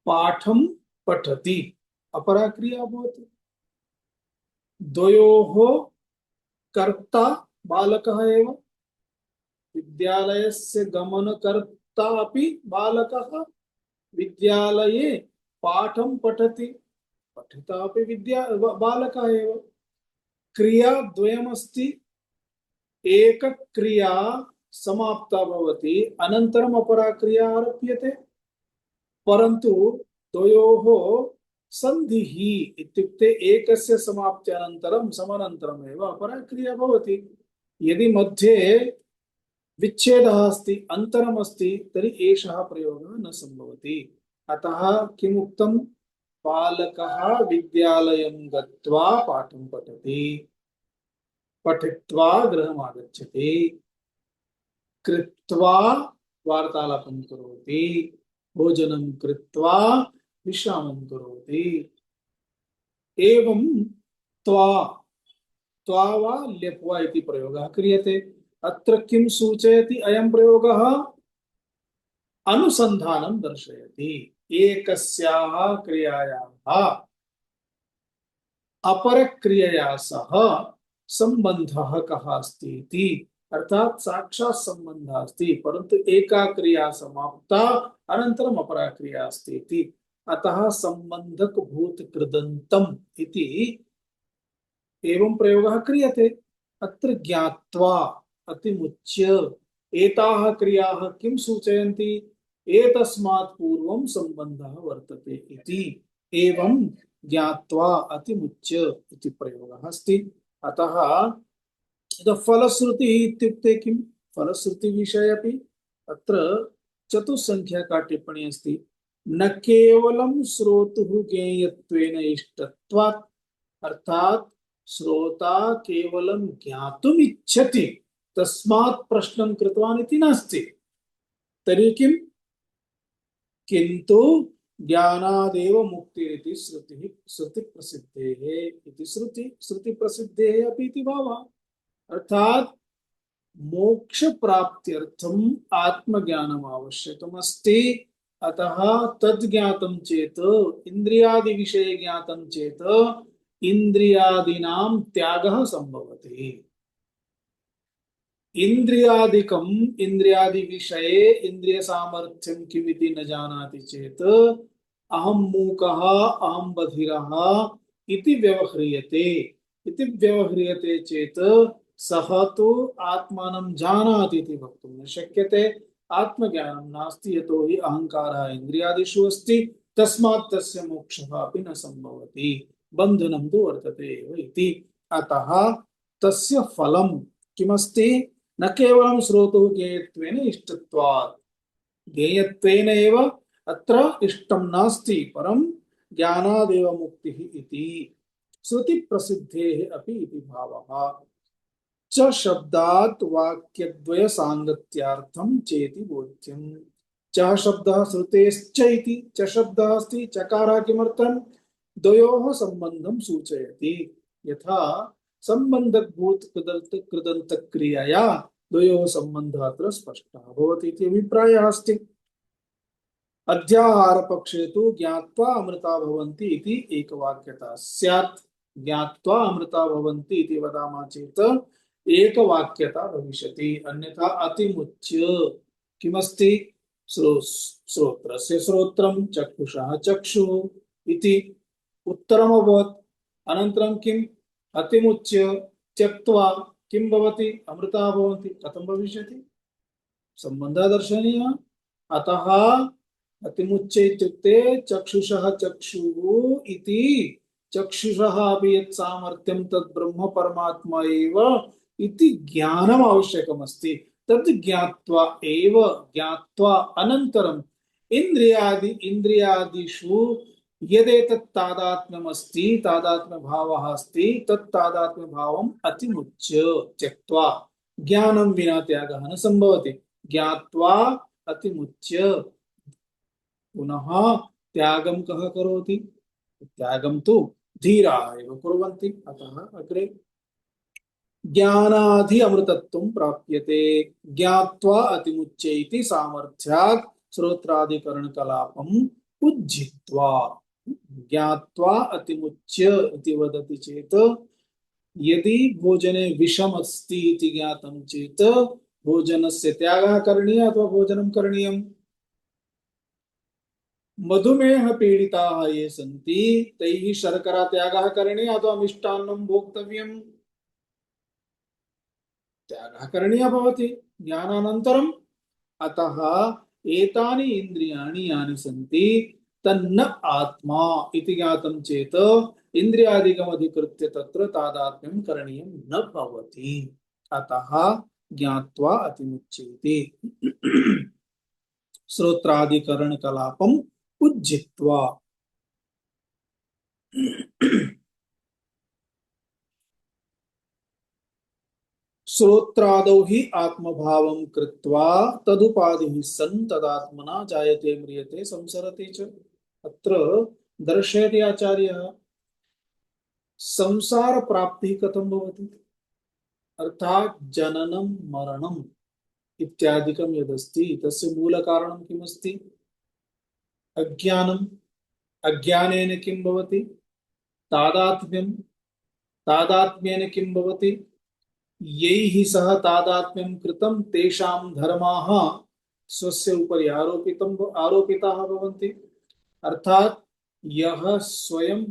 पाठं पठति अपरा क्रिया अभवत्। द्वयोः कर्ता बालकः एव, विद्यालयस्य गमनकर्ता अपि बालकः, विद्यालये पाठं पठति पठिता अपि बालकः एव। क्रिया द्वयमस्ति। एक क्रिया समाप्ता भवति अनन्तरम् अपरा क्रिया आरभ्यते, परन्तु द्वयोः संधिः इत्युक्ते एकस्य समाप्ति अनन्तरं समानान्तरम् एव अपरा क्रिया भवति। यदि मध्ये विच्छेदः अस्ति, अन्तरम् अस्ति, तर्हि एषः प्रयोगः न सम्भवति। अतः किम् उक्तं? बालकः विद्यालयं गत्वा पाठं पठति, पठित्वा गृहम् आगच्छति, कृत्वा वार्तालापं करोति, भोजनं कृत्वा विश्रामं करोति। एवं त्वा वा ल्यप्वा इति प्रयोगः क्रियते। अत्र किं सूचयति अयं प्रयोगः? अनुसन्धानं दर्शयति। एकस्याः क्रियायाः अपरक्रियया सह सम्बन्धः कः अस्ति इति, अर्थात साक्षात् सम्बन्धः अस्ति, परन्तु एका क्रिया समाप्ता अनन्तरम् अपरा क्रिया अस्ति इति। अतः सम्बन्धक भूत कृदन्तम् इति एवं प्रयोगः क्रियते। अत्र ज्ञात्वा अतिमुच्य एताः क्रियाः किं सूचयन्ति? एतस्मात् पूर्वं सम्बन्धः वर्तते इति। एवं ज्ञात्वा अतिमुच्य इति प्रयोगः अस्ति। अतः फलश्रुतिः इत्युक्ते किं? फलश्रुति विषये अपि अत्र चतुस्सङ्ख्याका टिप्पणी अस्ति। न केवलं श्रोतुः ज्ञेयत्वेन इष्टत्वात्, अर्थात श्रोता केवलं ज्ञातुम् इच्छति तस्मात् प्रश्नं कृतवान् इति नास्ति। तर्हि किम्? किन्तु ज्ञानादेव मुक्तिरिति श्रुतिः श्रुति प्रसिद्धेः इति श्रुति प्रसिद्धेः अपि इति भावः। अर्थात मोक्ष प्राप्त्यर्थम आत्मज्ञानम आवश्यकमस्ति। अतः तद् ज्ञातं चेत् इंद्रियादि विषये ज्ञातं चेत् इंद्रियादीनां त्यागः संभवति। इंद्रियादिकम् इंद्रियादि विषये इंद्रिय सामर्थ्यं किमिति न जानाति चेत् अहं मूकः अहं बधिरः इति व्यवह्रियते चेत् सः तु आत्मानं जानाति इति वक्तुं न शक्यते। आत्मज्ञानं नास्ति यतो हि अहंकारः इंद्रियादिषु अस्ति, तस्मात् तस्य मोक्षः अपि न संभवति, बन्धनं तु वर्तते एव इति। अतः तस्य फलं किमस्ति? न केवलं श्रोतुः ज्ञेयत्वेन इष्टत्वात्, ज्ञेयत्वेन एव अत्र इष्टं नास्ति, परं ज्ञानादेव मुक्तिः इति श्रुति प्रसिद्धेः अपि इति भावः। च शब्दात् वाक्यद्वय सांगत्यार्थं चेति बोध्यम्। च शब्दः श्रुतेश्च इति च शब्दः अस्ति, चकारः किमर्थं? द्वयोः सम्बन्धं सूचयति। यथा सम्बन्धभूत कृदन्त क्रियया द्वयोः सम्बन्धः अत्र स्पष्टः भवति इति अभिप्रायः अस्ति। अध्याहार पक्षे तु ज्ञात्वा अमृता भवन्ति इति एकवाक्यता स्यात्। ज्ञात्वा अमृता भवन्ति इति वदामः चेत् एकवाक्यता भविष्यति। अन्यथा अतिमुच्य किमस्ति? श्रोत्रस्य श्रोत्रं, चक्षुषः चक्षुः इति उत्तरम् अभवत्। अनन्तरं किम्? अतिमुच्य त्यक्त्वा किं भवति? अमृता भवन्ति। कथं भविष्यति? सम्बन्धः दर्शनीयः। अतः अतिमुच्य इत्युक्ते चक्षुषः चक्षुः इति, चक्षुषः अपि यत् सामर्थ्यं तद् ब्रह्म परमात्मा एव इति ज्ञानम् आवश्यकमस्ति। तद् ज्ञात्वा एव, ज्ञात्वा अनन्तरम् इंद्रियादिषु यदेतत् तादात्म्यमस्ति, तादात्म्यभावः अस्ति, तत् तादात्म्यभावम् अतिमुच्य त्यक्त्वा, ज्ञानं विना त्यागः न संभवति। ज्ञात्वा अतिमुच्य पुनः त्यागं कः करोति? त्यागं तु धीराः एव कुर्वन्ति। अतः अग्रे ज्ञानाधि अमृतत्वं प्राप्यते। ज्ञात्वा अतिमुच्य इति सामर्थ्यात् श्रोत्रादिकरणकलापम् उज्जित्वा। ज्ञात्वा अतिमुच्य इति वदति चेत् यदि भोजने विषम् अस्ति इति ज्ञातं चेत् भोजनस्य त्यागः करणीयः अथवा भोजनं करणीयम्? मधुमेह पीडिताः ये सन्ति तैः शर्करा त्यागः करणीयः अथवा मिष्टान्नं भोक्तव्यम्? त्यागः करणीयः भवति ज्ञानानन्तरम्। अतः एतानि इन्द्रियाणि यानि सन्ति तन्न आत्मा इति ज्ञातं चेत् इन्द्रियादिकम् अधिकृत्य तत्र तादात्म्यं करणीयं न भवति। अतः ज्ञात्वा अतिमुच्येति। श्रोत्रादिकरणकलापम् उज्जित्वा। श्रोत्रादौ हि आत्मभावं कृत्वा तदुपाधिः सन् तदात्मना जायते म्रियते संसरति च। अत्र दर्शयति आचार्यः संसार प्राप्तिः कथं भवति, अर्थात् जननं मरणम् इत्यादिकं यदस्ति तस्य मूल कारणं किमस्ति? अज्ञानम्। अज्ञानेन किं भवति? तादात्म्यं। तादात्म्येन किं भवति? यैः सह तादात्म्यं कृतं तेषां धर्माः स्वस्य उपरि आरोपिताः भवन्ति। अर्थात् यः स्वयं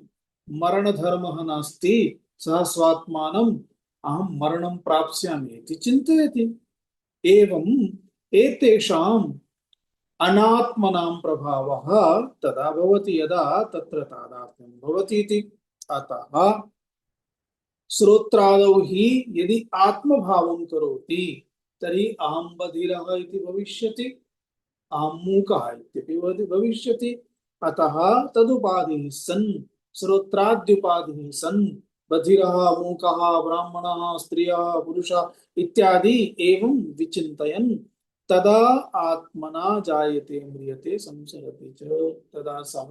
मरणधर्मः नास्ति सः स्वात्मानं अहं मरणं प्राप्स्यामि इति चिन्तयति। एवं एतेषाम् अनात्मनां प्रभावः तदा भवति यदा तत्र तादात्म्यं भवति इति। अतः श्रोत्रादौ हि यदि आत्मभावं करोति तर्हि अहं बधिरः इति भविष्यति, अहं मूकः इत्यपि भविष्यति। अतः तदुपाधिः सन्, श्रोत्राद्युपाधिः सन् बधिरः मूकः ब्राह्मणः स्त्रियः पुरुषः इत्यादि एवं विचिन्तयन् तदा आत्मना जायते म्रियते संसरति च। तदा सः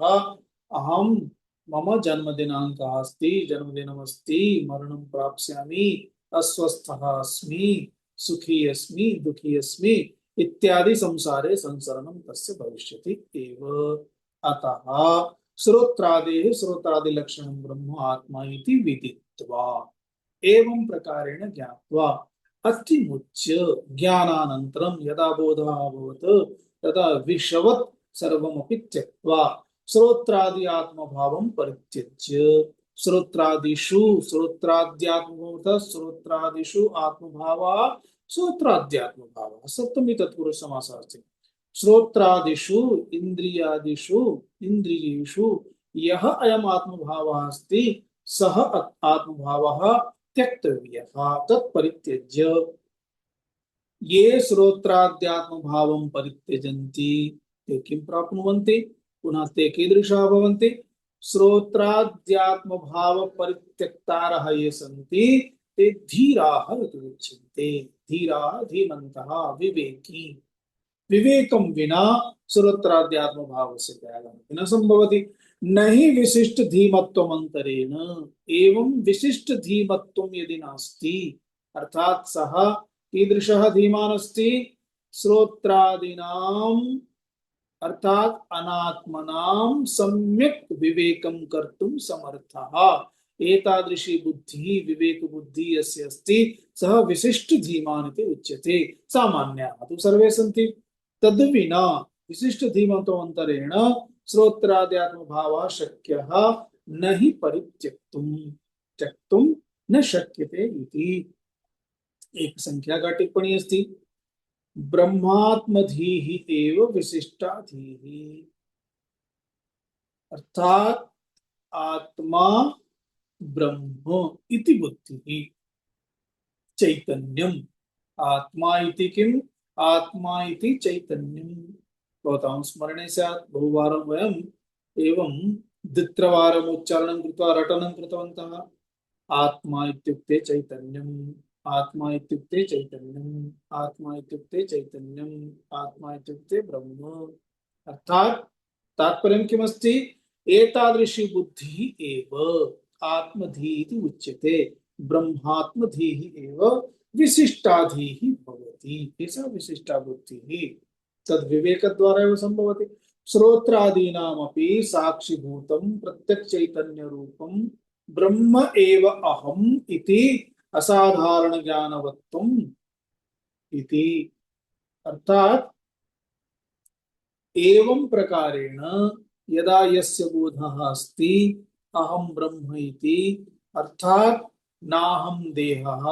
अहं मम जन्मदिनाङ्कः अस्ति, जन्मदिनमस्ति, मरणं प्राप्स्यामि, अस्वस्थः अस्मि, सुखी अस्मि, दुःखी अस्मि इत्यादि संसारे संसरणं तस्य भविष्यति एव। अतः श्रोत्रादेः श्रोत्रादिलक्षणं ब्रह्म आत्मा इति विदित्वा एवं प्रकारेण ज्ञात्वा अतिमुच्य ज्ञानानन्तरं यदा बोधः अभवत् तदा विषवत् सर्वमपि त्यक्त्वा श्रोत्रादि आत्मभावं परित्यज्य श्रोत्रादिषु श्रोत्राद्यात्मभूतः श्रोत्रादिषु आत्मभावः श्रोत्राद्यात्मभावः सप्तमी तत्पुरुष समासः अस्ति। श्रोत्रादिषु इंद्रियादिषु इंद्रियेषु यः अयम् आत्मभावः अस्ति सः आत्मभावः त्यक्तव्यः तत्परित्यज्य ये श्रोत्राद्यात्मभावं परित्यजन्ति ते किं प्राप्नुवन्ति पुनः ते कीदृशाः भवन्ति श्रोत्राद्यात्मभाव परित्यक्तारः ये सन्ति ते धीराः इति उच्यन्ते। धीराः धीमन्तः विवेकी विवेकं विना श्रोत्राद्यात्म भाव से त्यागः न संभवति। न हि विशिष्ट धीमत्वम् अंतरेण एवं विशिष्ट धीमत्वं यदि नास्ति अर्थात सः कीदृशः धीमान् अस्ति श्रोत्रादीनाम् अर्थात अनात्मनां सम्यक् विवेकं कर्तुं समर्थः। एतादृशी बुद्धिः विवेक बुद्धि यस्य अस्ति सः विशिष्ट धीमान् इति उच्यते। सामान्याः तु सर्वे सन्ति तद्विना विशिष्ट धीमतोऽन्तरेण श्रोत्राद्यात्म भावः शक्यः न हि परित्यक्तुं न शक्यते इति। एक संख्या का टिप्पणी अस्ति ब्रह्मात्मधीः एव विशिष्टाधीः अर्थात आत्मा ब्रह्म इति बुद्धिः चैतन्यम् आत्मा इति किम् आत्मा इति चैतन्यं भवतां स्मरणे स्यात्। बहुवारं वयम् एवं द्वित्रिवारम् उच्चारणं कृत्वा रटनं कृतवन्तः। आत्मा इत्युक्ते चैतन्यम् आत्मा इत्युक्ते चैतन्यम् आत्मा इत्युक्ते चैतन्यम् आत्मा इत्युक्ते ब्रह्म अर्थात् तात्पर्यं किमस्ति एतादृशी बुद्धिः एव आत्मधीः इति उच्यते। ब्रह्मात्मधीः एव विशिष्टाधीः भवति। एषा विशिष्टा बुद्धिः तद्विवेकद्वारा एव सम्भवति। श्रोत्रादीनामपि साक्षिभूतं प्रत्यक्चैतन्यरूपं ब्रह्म एव अहम् इति असाधारण ज्ञानवत्वम् इति अर्थात एवं प्रकारेण यदा यस्य बोधः अस्ति अहं ब्रह्म इति अर्थात नाहं देहः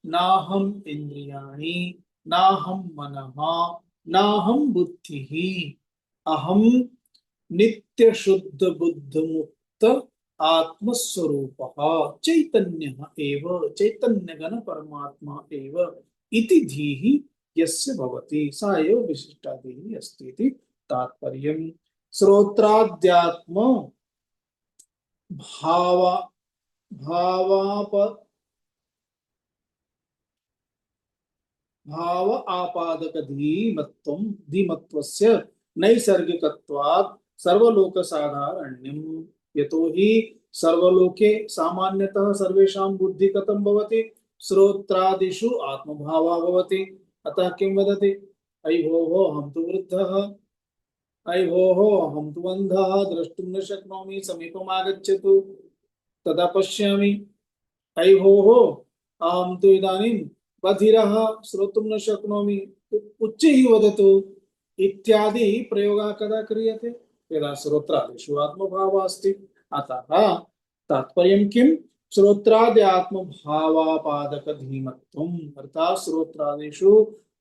नाहम् इन्द्रियाणि नाहं मनः नाहं बुद्धिः अहं नित्य शुद्ध बुद्ध मुक्त आत्मस्वरूपः चैतन्यः एव चैतन्यघन परमात्मा एव इति धीः यस्य भवति सा एव विशिष्टाधीः अस्ति इति तात्पर्यम्। श्रोत्राद्यात्म भाव आपादक धीमत्वस्य नैसर्गिकत्वात् सर्वलोक साधारण्यम्। यतो हि सर्वलोके सामान्यतः सर्वेषां बुद्धि कथं भवति श्रोत्रादिषु आत्मभावः भवति। अतः किं वदति अयि भोः अहं तु वृद्धः अयि भोः अहं तु अन्धः द्रष्टुं न शक्नोमि समीपम् आगच्छतु तदा पश्यामि अयि भोः अहं तु इदानीं बधिरः श्रोतुं न शक्नोमि उच्चैः वदतु इत्यादि प्रयोगः कदा क्रियते यदा श्रोत्रादिषु आत्मभावः अस्ति। अतः तात्पर्यं किं श्रोत्राद्यात्मभावापादक धीमत्वम् अर्थात् श्रोत्रादिषु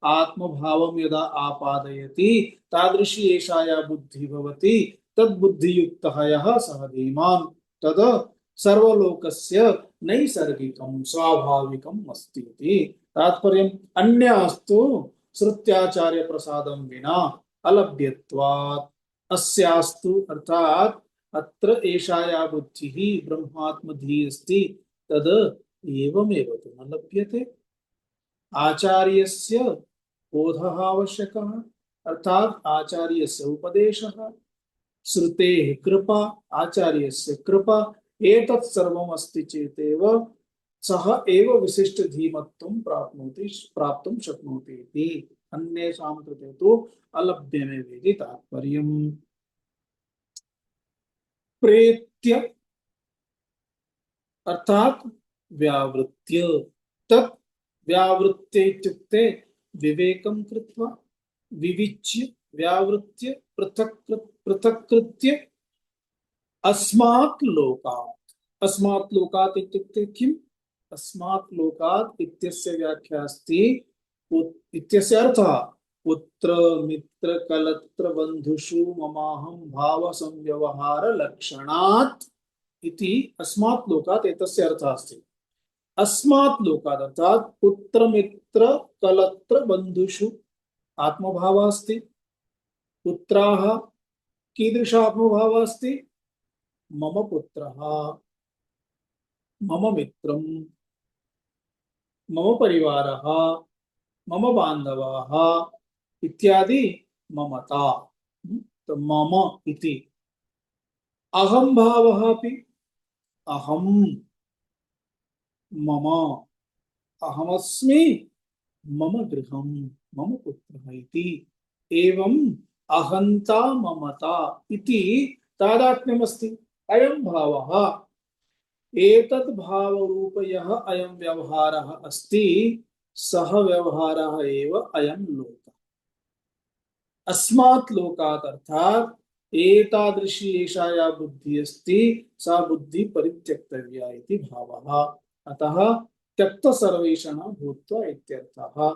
आत्मभावं यदा आपादयति तादृशी एषा या बुद्धिः भवति तद्बुद्धियुक्तः यः सः धीमान् तद् सर्वलोकस्य नैसर्गिकं स्वाभाविकम् अस्ति इति तात्पर्यम्। अन्यास्तु श्रुत्याचार्य प्रसादं विना अलभ्यत्वात् अस्यास्तु अर्थात् अत्र एषा या बुद्धिः ब्रह्मात्मधीः अस्ति तद एवमेव तु न लभ्यते। आचार्यस्य बोधः आवश्यकः, अर्थात आचार्यस्य उपदेशः, श्रुतेः कृपा, आचार्यस्य कृपा, एतत् सर्वम् अस्ति चेतेव सः एव विशिष्ट धीमत्वं प्राप्तुं शक्नोति इति। अन्येषां कृते तु अलभ्यमेवेति तात्पर्यम्। प्रेत्य अर्थात व्यावृत्य, तत् व्यावृत्य इत्युक्ते विवेकं कृत्वा, विविच्य, व्यावृत्य, पृथक्कृत्य अस्मात् लोकात्। अस्मात् लोकात् इत्युक्ते किम्? अस्मात् लोकात् इत्यस्य व्याख्या अस्ति, इत्यस्य अर्थः पुत्र मित्र कलत्र बन्धुषु ममाहं भाव संव्यवहार लक्षणात् इति अस्मात् लोकात् एतस्य अर्थः अस्ति। अस्मात् लोकात् अर्थात् पुत्र मित्र कलत्र बन्धुषु आत्मभावः अस्ति। पुत्राः कीदृश आत्मभावः अस्ति? मम पुत्रः, मम मित्रं, मम परिवारः, मम बान्धवाः इत्यादि ममता। तो मम इति अहं भावः अपि, अहं, मम, अहमस्मि, मम गृहं, मम पुत्रः इति। एवं अहंता ममता इति तादात्म्यमस्ति। अयं भावः, एतत् भावरूप यः अयं व्यवहारः अस्ति, सः व्यवहारः एव अयं लोकः। अस्मात् लोकात् अर्थात् एतादृशी एषा या बुद्धिः अस्ति, सा बुद्धिः परित्यक्तव्या इति भावः। अतः त्यक्त सर्वेषणा भूत्वा इत्यर्थः।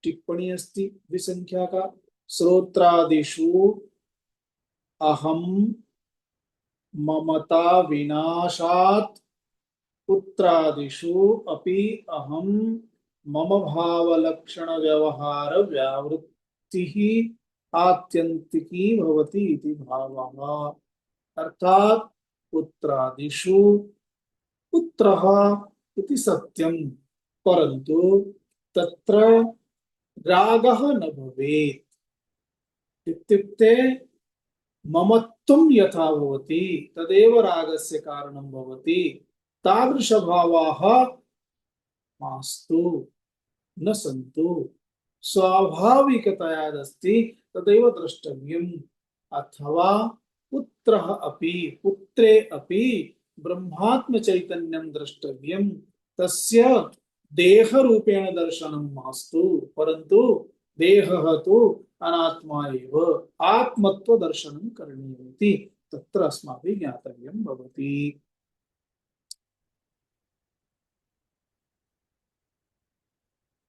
टिप्पणी अस्ति द्विसंख्या का, श्रोत्रादिषु अहं ममता विनाशात् पुत्रादिषु अपि अहं मम भावलक्षण व्यवहार व्यावृत्तिः आत्यन्तिकी भवति इति भावः। अर्थात पुत्रादिषु पुत्रः इति सत्यं, परन्तु तत्र रागः न भवेत्। इत्युक्ते ममत्वं यथा भवति तदेव रागस्य कारणं भवति, तादृशभावाः मास्तु, न सन्तु। स्वाभाविकतया यदस्ति तदेव द्रष्टव्यम्। अथवा पुत्रः अपि, पुत्रे अपि ब्रह्मात्म चैतन्यं द्रष्टव्यं, तस्य देहरूपेण दर्शनं मास्तु, परन्तु देहः तु अनात्मा एव, आत्मत्व दर्शनं करणीयमिति तत्र अस्माभिः ज्ञातव्यं भवति।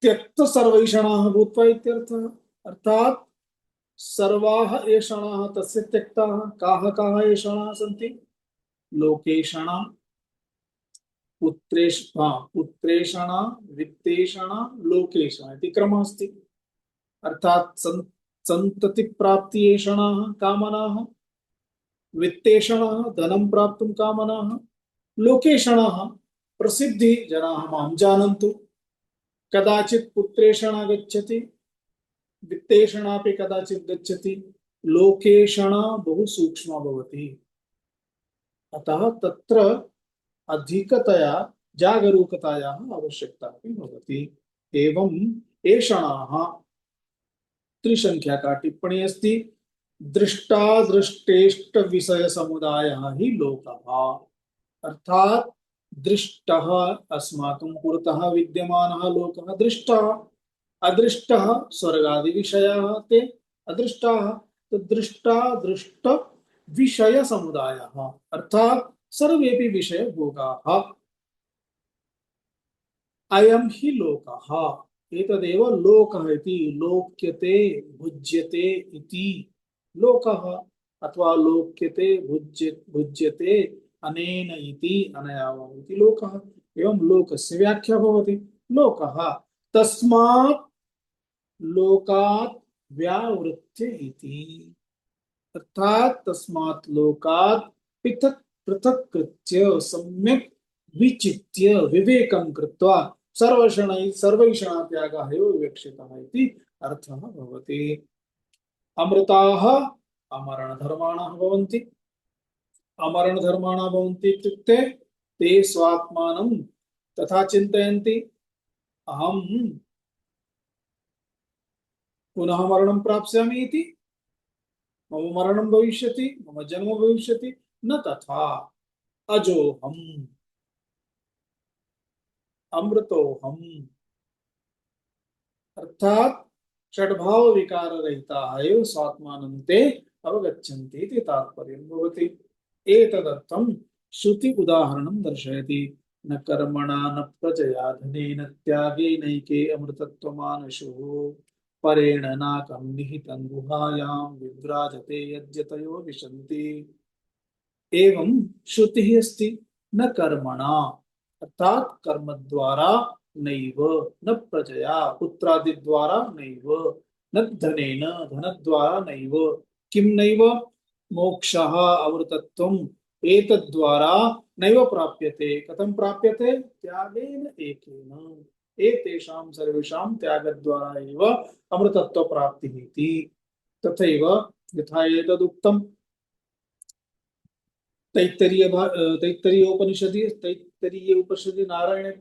त्यक्त सर्वैषणाः भूत्वा इत्यर्थः। अर्थात् सर्वाः एषणाः तस्य त्यक्ताः। काः काः एषणाः सन्ति? लोकेषणा, पुत्रेषणा, वित्तेषणा, लोकेषणा इति क्रमः अस्ति। अर्थात् संतति प्राप्ति एषणाः कामनाः, वित्तेषणाः धनं प्राप्तुं कामनाः, लोकेषणाः प्रसिद्धि, जनाः मां जानन्तु। कदाचित् पुत्रेषणा गच्छति, वित्तेषणापि कदाचित् गच्छति, लोकेषणा बहु सूक्ष्मा भवति। अतः तत्र अधिकतया जागरूकतायाः आवश्यकता अपि भवति। एवं एषणाः त्रिसंख्या का टिप्पणी अस्ति, दृष्टादृष्टेष्ट विषय समुदायः हि लोकः। अर्थात दृष्टः अस्माकं पुरतः विद्यमानः लोकः दृष्टः, अदृष्टः स्वर्गादि विषयाः ते अदृष्टाः। तो दृष्टा दृष्ट विषय समुदायः अर्थात सर्वेपि विषय भोगाः, अयं हि लोकः। एतदेव लोकः इति, लोक्यते भुज्यते इति लोकः, अथवा लोक्यते भुज्यते अनेन इति, अनया वा इति लोकः। एवं लोकस्य व्याख्या भवति लोकः तस्मात् लोकात् व्यावृत्य इति। अर्थात तस्मात् लोकात् पृथक् पृथक् कृत्य सम्यक् विचित्य विवेकं कृत्वा सर्वैषणात्यागः एव विवक्षितः इति अर्थः भवति। अमृताः अमरणधर्माणाः भवन्ति। अमरणधर्माणाः भवन्ति इत्युक्ते ते स्वात्मानं तथा चिन्तयन्ति, अहं पुनः मरणं प्राप्स्यामि इति, मम मरणं भविष्यति, मम जन्म भविष्यति, न तथा। अजोऽहम् अमृतोऽहम्, अर्थात षड्भाव विकार रहिताः एव स्वात्मानं ते अवगच्छन्ति इति तात्पर्यं भवति। एतदर्थं श्रुति उदाहरणं दर्शयति। न कर्मणा न प्रजया धनेन त्यागेनैके अमृतत्वमानशुः परेण नाकं निहितं गुहायां विभ्राजते यद्यतयो विशन्ति। एवं श्रुतिः अस्ति न कर्मणा, अर्थात कर्म द्वारा नैव, न प्रजया पुत्रादि द्वारा नैव, न धनेन धन द्वारा नैव, किं नैव मोक्षः अमृतत्वम् एतद्द्वारा नैव प्राप्यते। कथं प्राप्यते? त्यागेन एकेन, एतेषां सर्वेषां त्यागद्वारा एव अमृतत्व प्राप्तिः इति। तथैव यथा एतदुक्तं तैत्तरीय उपनिषदि नारायणे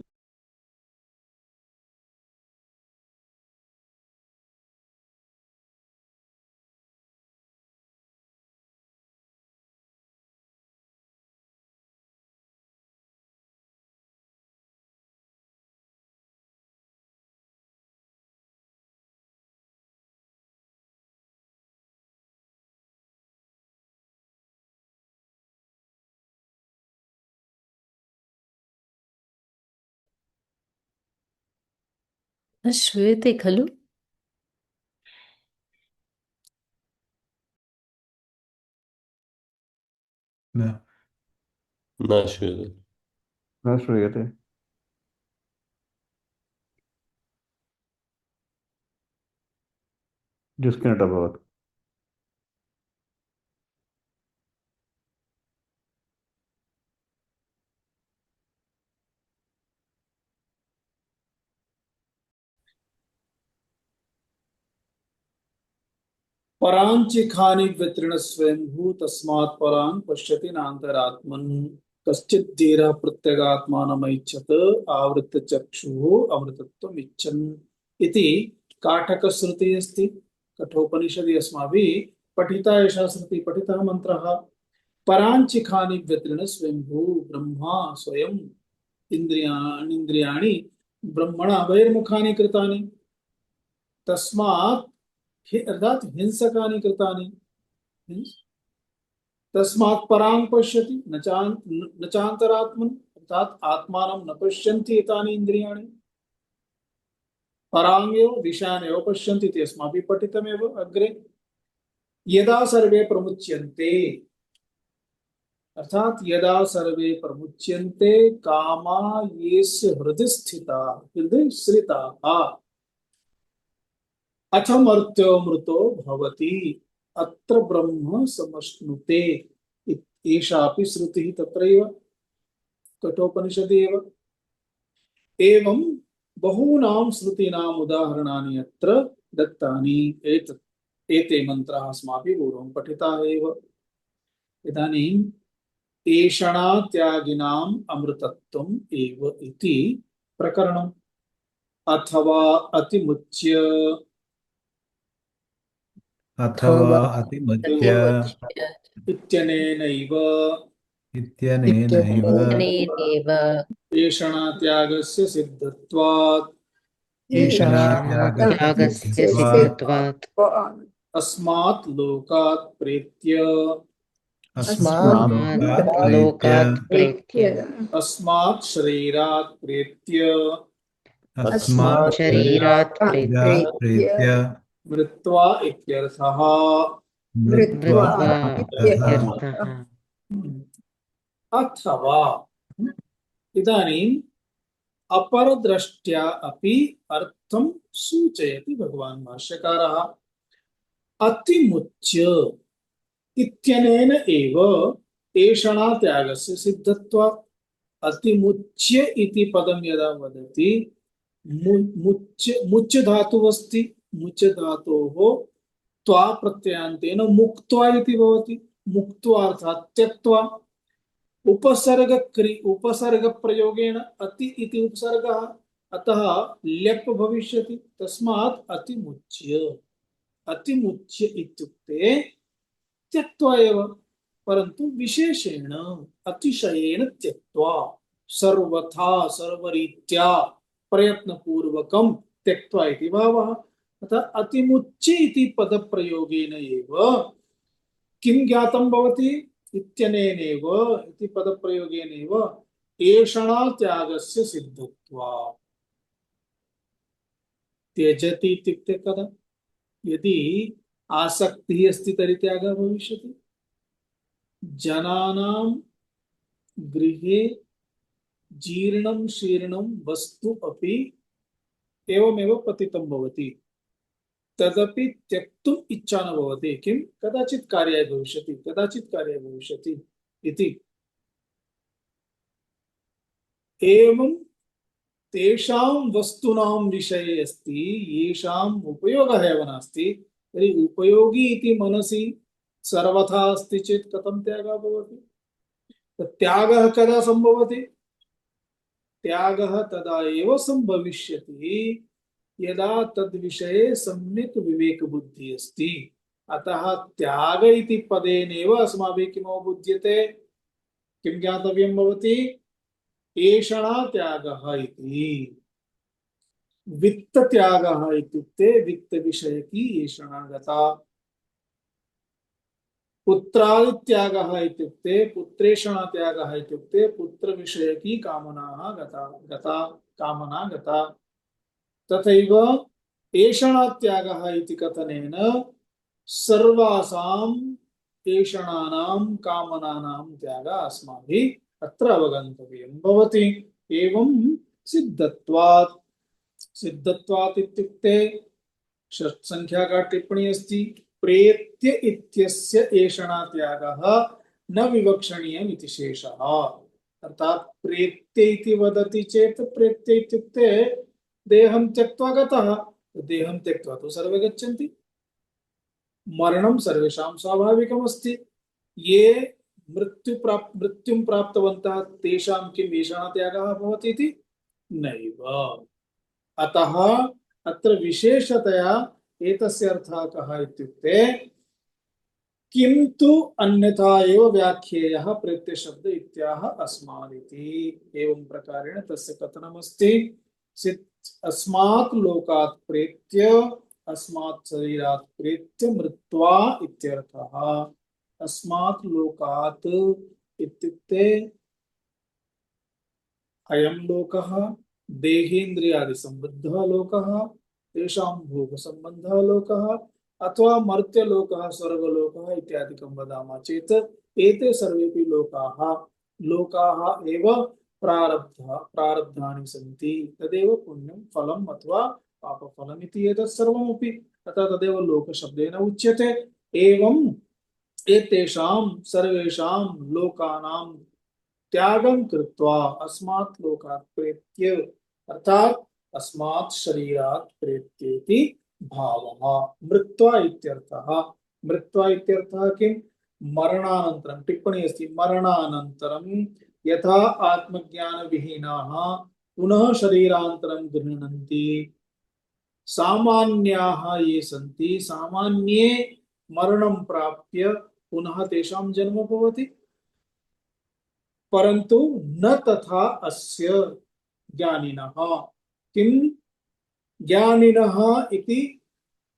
न श्रूयते खलु? न न श्रूयते। न श्रूयते। डिस्कनेक्ट् अभवत्। परांचिखानि व्यतीर्ण स्वयंभू तस्मात् परां पश्यति नान्तरात्मन् कश्चित् धीरः प्रत्यगात्मानमैच्छत आवृत्य चक्षुः अमृतत्वम् इच्छन् इति काठकश्रुतिः अस्ति। कठोपनिषदि अस्माभिः पठिता एषा श्रुतिः, पठितः मन्त्रः। परांचिखानि व्यतीर्ण स्वयंभू, ब्रह्मा स्वयं इंद्रियाणि ब्रह्मणा बहिर्मुखानि कृतानि, तस्मात् अर्थात हिंसकानि कृतानि, तस्मात् परां पश्यति न चान्तरात्मन्, अर्थात आत्मानं न पश्यन्ति एतानि इन्द्रियाणि। पराङ्गेव विषयानेव पश्यन्ति इति अस्माभिः पठितमेव अग्रे। यदा सर्वे प्रमुच्यन्ते, अर्थात यदा सर्वे प्रमुच्यन्ते कामा येस्य हृदि स्थिता, हृदि श्रिताः अथमर्त्यो मृतो भवति अत्र ब्रह्म समश्नुते। एषापि श्रुतिः तत्रैव कठोपनिषदि एव। एवं बहूनां श्रुतीनाम् उदाहरणानि अत्र दत्तानि। एते मन्त्राः अस्माभिः पूर्वं पठिताः एव। इदानीम् एषणात्यागिनाम् अमृतत्वम् एव इति प्रकरणम्। अथवा अतिमुच्य, अथवा अतिमुच्य इत्यनेनैव इत्यनेनैव इत्यनेनैव एषणात्यागस्य सिद्धत्वात् त्यागस्य सिद्धत्वात् अस्मात् लोकात् प्रेत्य अस्मात् लोकात् प्रेत्य अस्मात् शरीरात् प्रेत्य अस्मात् शरीरात् प्रेत्य मृत्वा इत्यर्थः। मृत्वा इत्यर्थः। अथवा इदानीम् अपरदृष्ट्या अपि अर्थं सूचयति भगवान् भाष्यकारः। अतिमुच्य इत्यनेन एव एषणात्यागस्य सिद्धत्वात्, अतिमुच्य इति पदं यदा वदति मुच्य धातुः अस्ति, मुच्य धातोः त्वा प्रत्ययान्तेन मुक्त्वा इति भवति। मुक्त्वा अर्थात् त्यक्त्वा। उपसर्ग प्रयोगेण अति इति उपसर्गः, अतः ल्यप् भविष्यति, तस्मात् अतिमुच्य। अतिमुच्य इत्युक्ते त्यक्त्वा एव, परन्तु विशेषेण अतिशयेन त्यक्त्वा, सर्वथा सर्वरीत्या प्रयत्नपूर्वकं त्यक्त्वा इति भावः। अतः अतिमुच्य इति पदप्रयोगेन एव किं ज्ञातं भवति इत्यनेनैव, इति पदप्रयोगेनैव एषणा त्यागस्य सिद्धत्वात्। त्यजति इत्युक्ते कदा? यदि आसक्तिः अस्ति तर्हि त्यागः भविष्यति। जनानां गृहे जीर्णं शीर्णं वस्तु अपि एवमेव पतितं भवति, तदपि त्यक्तुम् इच्छा न भवति। किं? कदाचित् कार्याय भविष्यति, कदाचित् कार्याय भविष्यति इति। एवं तेषां वस्तूनां विषये अस्ति, येषाम् उपयोगः एव नास्ति, तर्हि उपयोगी इति मनसि सर्वथा अस्ति चेत् कथं त्यागः भवति? त्यागः कदा सम्भवति? त्यागः तदा एव सम्भविष्यति यदा तद्विषये सम्यक् विवेकबुद्धिः अस्ति। अतः त्याग इति पदेनैव अस्माभिः किम् अवबुध्यते, किं ज्ञातव्यं भवति? एषणा त्यागः इति। वित्त त्यागः इत्युक्ते वित्तविषयकी एषणा गता। पुत्रादि त्यागः इत्युक्ते पुत्रेषणा त्यागः इत्युक्ते पुत्रविषयकी कामनाः कामना गता। तथैव एषणा त्यागः इति कथनेन सर्वासाम् एषणानां कामनानां त्यागः अस्माभिः अत्र अवगन्तव्यं भवति। एवं सिद्धत्वात्। सिद्धत्वात् इत्युक्ते षट्संख्या का टिप्पणी अस्ति, प्रेत्य इत्यस्य एषणा त्यागः न विवक्षणीयम् इति शेषः। अर्थात् प्रेत्य इति वदति चेत्, प्रेत्य इत्युक्ते देहं त्यक्त्वा गतः। देहं त्यक्त्वा तो सर्वे गच्छन्ति, मरणं सर्वेषां स्वाभाविकम् अस्ति। ये मृत्युं प्राप्तवन्तः तेषां किम् एषणा त्यागः भवति इति नैव। अतः अत्र विशेषतया एतस्य अर्थः कः इत्युक्ते किन्तु अन्यथा एव व्याख्येयः प्रत्ययशब्द इत्याह अस्मादिति। एवं प्रकारेण तस्य कथनमस्ति। अस्मात् लोकात् प्रेत्य, अस्मात् शरीरात् प्रेत्य मृत्वा इत्यर्थः। अस्मात् लोकात् इत्युक्ते अयं लोकः देहेन्द्रियादि संबद्धः लोकः, तेषां भोग संबद्धः लोकः, अथवा मर्त्यलोकः स्वर्गलोकः इत्यादिकं वदामः चेत् एते सर्वेपि लोकाः एव प्रारब्धानि सन्ति। तदेव पुण्यं फलम् अथवा पापफलम् इति एतत् सर्वमपि अतः तदेव लोकशब्देन उच्यते। एवं एतेषां सर्वेषां लोकानां त्यागं कृत्वा अस्मात् लोकात् प्रेत्य, अर्थात् अस्मात् शरीरात् प्रेत्येति भावः। मृत्वा इत्यर्थः। मृत्वा इत्यर्थः किं? मरणानन्तरं। टिप्पणी अस्ति, मरणानन्तरं यथा आत्मज्ञान विहीनाः पुनः शरीरान्तरं गृह्णन्ति, सामान्याः ये सन्ति सामान्ये मरणं प्राप्य पुनः तेषां जन्म भवति, परन्तु न तथा अस्य ज्ञानिनः। किं? ज्ञानिनः इति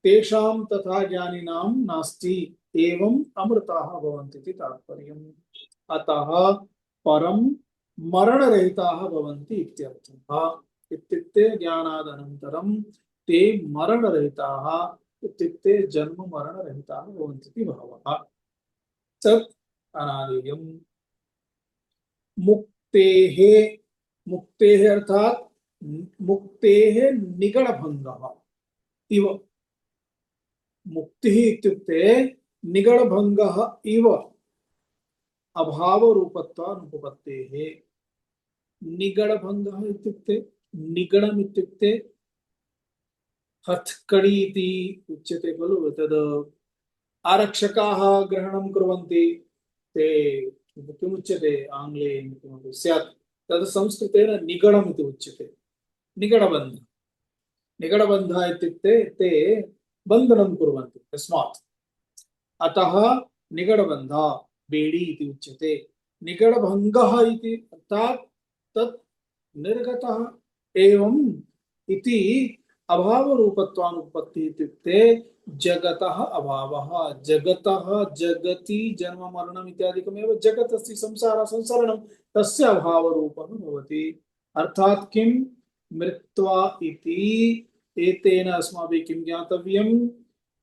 तेषां तथा ज्ञानिनां नास्ति, एवं अमृताः भवन्ति इति तात्पर्यम्। अतः परं मरणरहिताः भवन्ति इत्यर्थः। इत्युक्ते ज्ञानादनन्तरं ते मरणरहिताः इत्युक्ते जन्म मरणरहिताः भवन्ति इति भावः। तत् अनादेयम्। मुक्तेः, मुक्तेः अर्थात् मुक्तेः निगडभङ्गः इव। मुक्तिः इत्युक्ते निगडभङ्गः इव अभावरूपत्वानुपपत्तेः। निगडभङ्गः इत्युक्ते निगडम् इत्युक्ते हथकड़ी इति उच्यते खलु तद् आरक्षकाः ग्रहणं कुर्वन्ति ते किमुच्यते आङ्ग्ले किमपि स्यात् तद् संस्कृतेन निगडम् इति उच्यते निगडबन्धः निगडबन्धः इत्युक्ते ते बन्धनं कुर्वन्ति तस्मात् अतः निगडबन्धः बेडी इति उच्यते निगडभङ्गः इति अर्थात् तत् निर्गतः एवं इति अभावरूपत्वानुपत्तिः इत्युक्ते जगतः अभावः जगतः जगति जन्म मरणम् इत्यादिकमेव जगत् अस्ति संसारः संसरणं तस्य अभावरूपं भवति अर्थात् किं मृत्वा इति एतेन अस्माभिः किं ज्ञातव्यं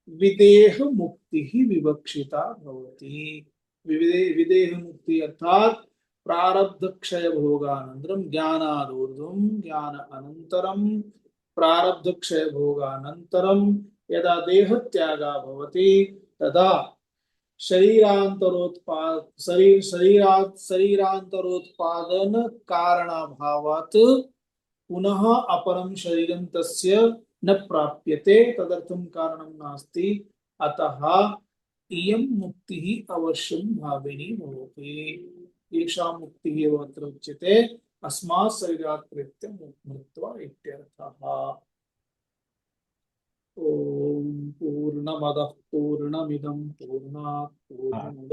विदेह मुक्तिः विवक्षिता भवति विदेह मुक्ति अर्थात् प्रारब्ध क्षय भोगानन्तरं ज्ञानादूर्ध्वं ज्ञान अनन्तरं प्रारब्ध क्षय भोगानन्तरं यदा देहत्यागः भवति तदा शरीरान्तरोत्पादन कारणाभावात् पुनः अपरं शरीरं तस्य न प्राप्यते तदर्थं कारणं नास्ति अतः इयं मुक्तिः अवश्यं भाविनी भवति एषा मुक्तिः एव अत्र उच्यते अस्मात् शरीरात् प्रेत्य मृत्वा इत्यर्थः ॐ पूर्णमदः पूर्णमिदं पूर्णात् पूर्णमुदच्यते